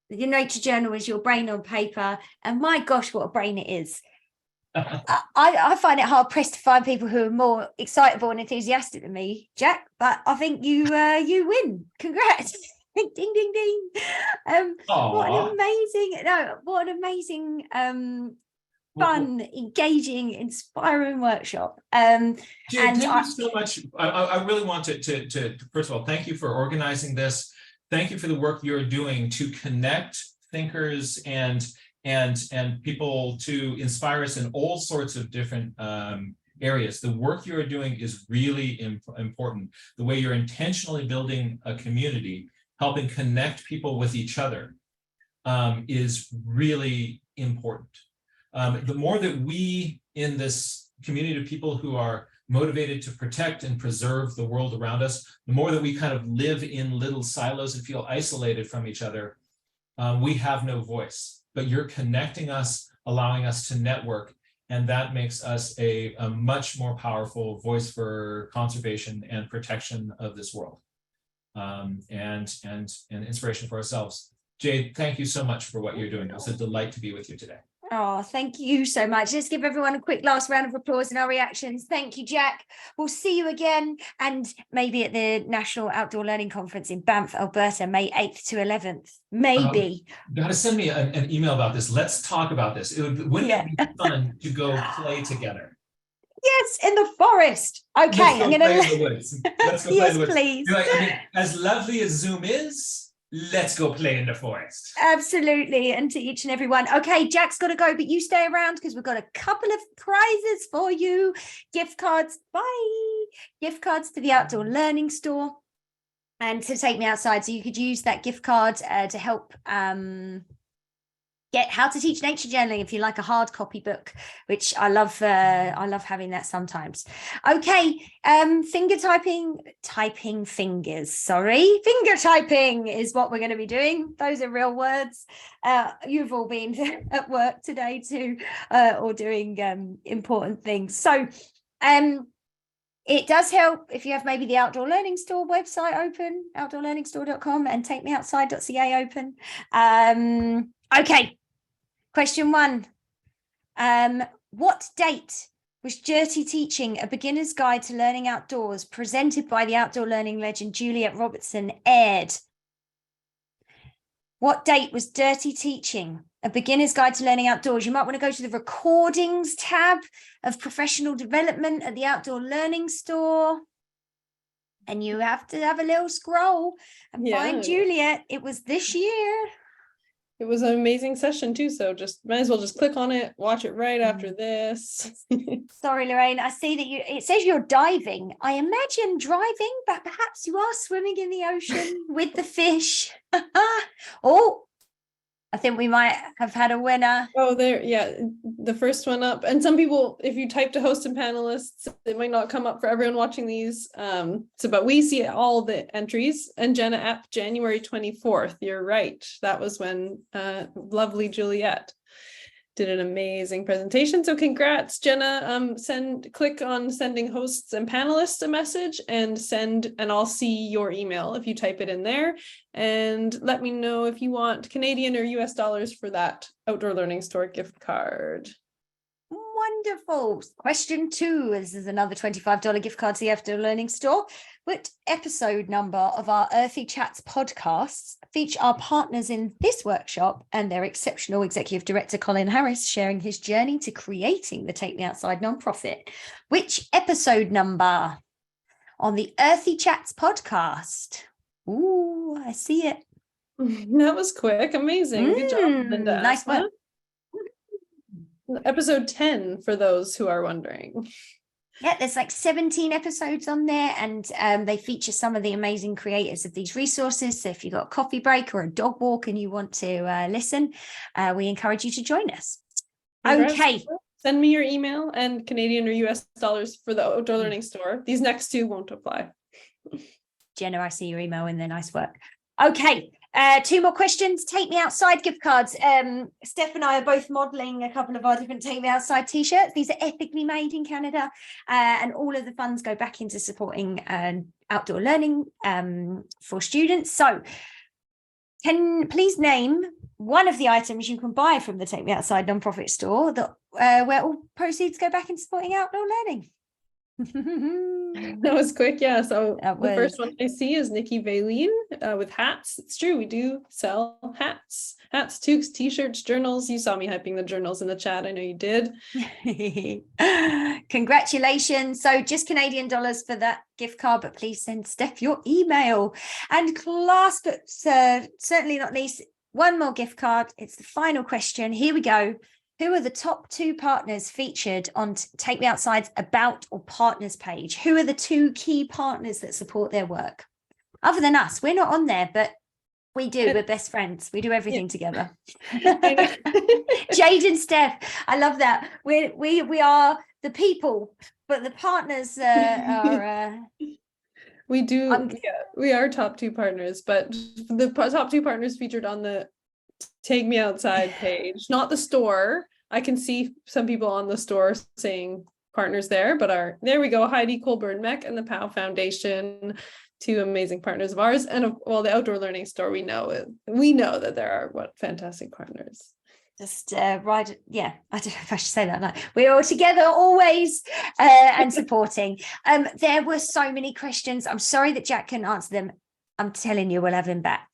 Your nature journal is your brain on paper, and my gosh, what a brain it is. I find it hard pressed to find people who are more excitable and enthusiastic than me, Jack, but I think you win. Congrats. Ding ding ding. What an amazing fun, engaging, inspiring workshop. Jade, thank you so much. I really want to first of all, thank you for organizing this. Thank you for the work you're doing to connect thinkers and people to inspire us in all sorts of different areas. The work you're doing is really important. The way you're intentionally building a community, helping connect people with each other, is really important. The more that we in this community of people who are motivated to protect and preserve the world around us, the more that we kind of live in little silos and feel isolated from each other, we have no voice. But you're connecting us, allowing us to network, and that makes us a much more powerful voice for conservation and protection of this world, and inspiration for ourselves. Jade, thank you so much for what you're doing. It was a delight to be with you today. Oh, thank you so much. Let's give everyone a quick last round of applause and our reactions. Thank you, Jack. We'll see you again, and maybe at the National Outdoor Learning Conference in Banff, Alberta, May 8th to 11th. Maybe. You got to send me an email about this. Let's talk about this. Wouldn't it be fun to go play together? Yes, in the forest. Okay, I'm going to play in the woods. Let's go play in the woods. Please. I mean, as lovely as Zoom is, let's go play in the forest. Absolutely. And to each and every one. Okay, Jack's got to go, but you stay around because we've got a couple of prizes for you. Gift cards. Bye. Gift cards to the Outdoor Learning Store and to Take Me Outside. So you could use that gift card to help get How to Teach Nature Journaling if you like a hard copy book, which I love having that sometimes. Okay, finger typing is what we're going to be doing. Those are real words. You've all been at work today too, or doing important things. So it does help if you have maybe the Outdoor Learning Store website open, outdoorlearningstore.com, and takemeoutside.ca open. Okay, question 1. What date was Dirty Teaching, A Beginner's Guide to Learning Outdoors, presented by the outdoor learning legend Juliet Robertson, aired? What date was Dirty Teaching, A Beginner's Guide to Learning Outdoors? You might want to go to the recordings tab of professional development at the Outdoor Learning Store. And you have to have a little scroll and find Juliet. It was this year. It was an amazing session too, so just might as well just click on it, watch it right after this. Sorry, Lorraine, I see that it says you're diving. I imagine driving, but perhaps you are swimming in the ocean with the fish. Oh, I think we might have had a winner. Oh, there, yeah, the first one up. And some people, if you type to host and panelists, it might not come up for everyone watching these. But we see all the entries. And Jenna at January 24th, you're right. That was when lovely Juliet did an amazing presentation. So congrats, Jenna. Click on sending hosts and panelists a message and I'll see your email if you type it in there. And let me know if you want Canadian or US dollars for that Outdoor Learning Store gift card. Wonderful. Question 2. This is another $25 gift card to the Outdoor Learning Store. What episode number of our Earthy Chats podcasts feature our partners in this workshop and their exceptional executive director, Colin Harris, sharing his journey to creating the Take Me Outside nonprofit? Which episode number? on the Earthy Chats podcast. Ooh, I see it. That was quick. Amazing. Good job, Linda. Nice work. Episode 10 for those who are wondering. Yeah, there's like 17 episodes on there, and they feature some of the amazing creators of these resources. So if you've got a coffee break or a dog walk and you want to listen, we encourage you to join us. Okay. Send me your email and Canadian or US dollars for the outdoor learning store. These next two won't apply. Jenna, I see your email in there. Nice work. Okay. 2 more questions. Take Me Outside gift cards. Steph and I are both modeling a couple of our different Take Me Outside t-shirts. These are ethically made in Canada, and all of the funds go back into supporting outdoor learning for students. So please name one of the items you can buy from the Take Me Outside nonprofit store that where all proceeds go back in supporting outdoor learning. That was quick. Yeah, so the first one I see is Nikki Valine with hats. It's true, we do sell hats, toques, t-shirts, journals. You saw me hyping the journals in the chat. I know you did. Congratulations. So just Canadian dollars for that gift card, but please send Steph your email. And last but certainly not least, one more gift card. It's the final question. Here we go. Who are the top 2 partners featured on Take Me Outside's About or Partners page? Who are the 2 key partners that support their work? Other than us, we're not on there, but we do. We're best friends. We do everything together. Jade and Steph, I love that. We are the people, but the partners are. We do. We are top 2 partners, but the top 2 partners featured on the Take Me Outside page, not the store. I can see some people on the store saying partners there, but there we go. Heidi Colburn-Meck and the POW Foundation, 2 amazing partners of ours. And the Outdoor Learning Store, we know that there are fantastic partners. Just right, yeah. I don't know if I should say that. No. We're all together always and supporting. There were so many questions. I'm sorry that Jack couldn't answer them. I'm telling you, we'll have him back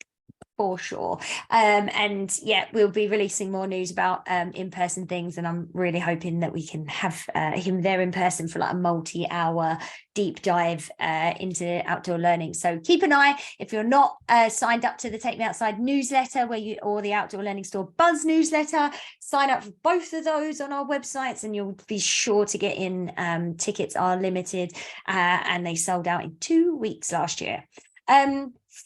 for sure. And yeah, we'll be releasing more news about in-person things, and I'm really hoping that we can have him there in person for like a multi-hour deep dive into outdoor learning. So keep an eye. If you're not signed up to the Take Me Outside newsletter or the Outdoor Learning Store Buzz newsletter, sign up for both of those on our websites and you'll be sure to get in. Tickets are limited and they sold out in 2 weeks last year.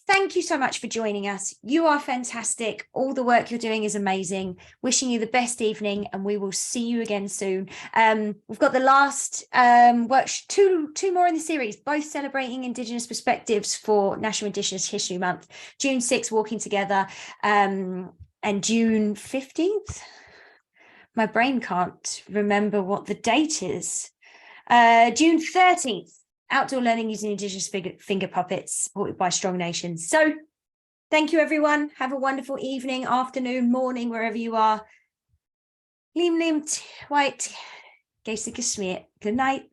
Thank you so much for joining us. You are fantastic. All the work you're doing is amazing. Wishing you the best evening, and we will see you again soon. We've got the last two more in the series, both celebrating Indigenous perspectives for National Indigenous History Month. June 6th, Walking Together, and June 15th. My brain can't remember what the date is. June 13th. Outdoor learning using Indigenous finger puppets, supported by Strong Nations. So thank you, everyone. Have a wonderful evening, afternoon, morning, wherever you are. Lim white. Good night.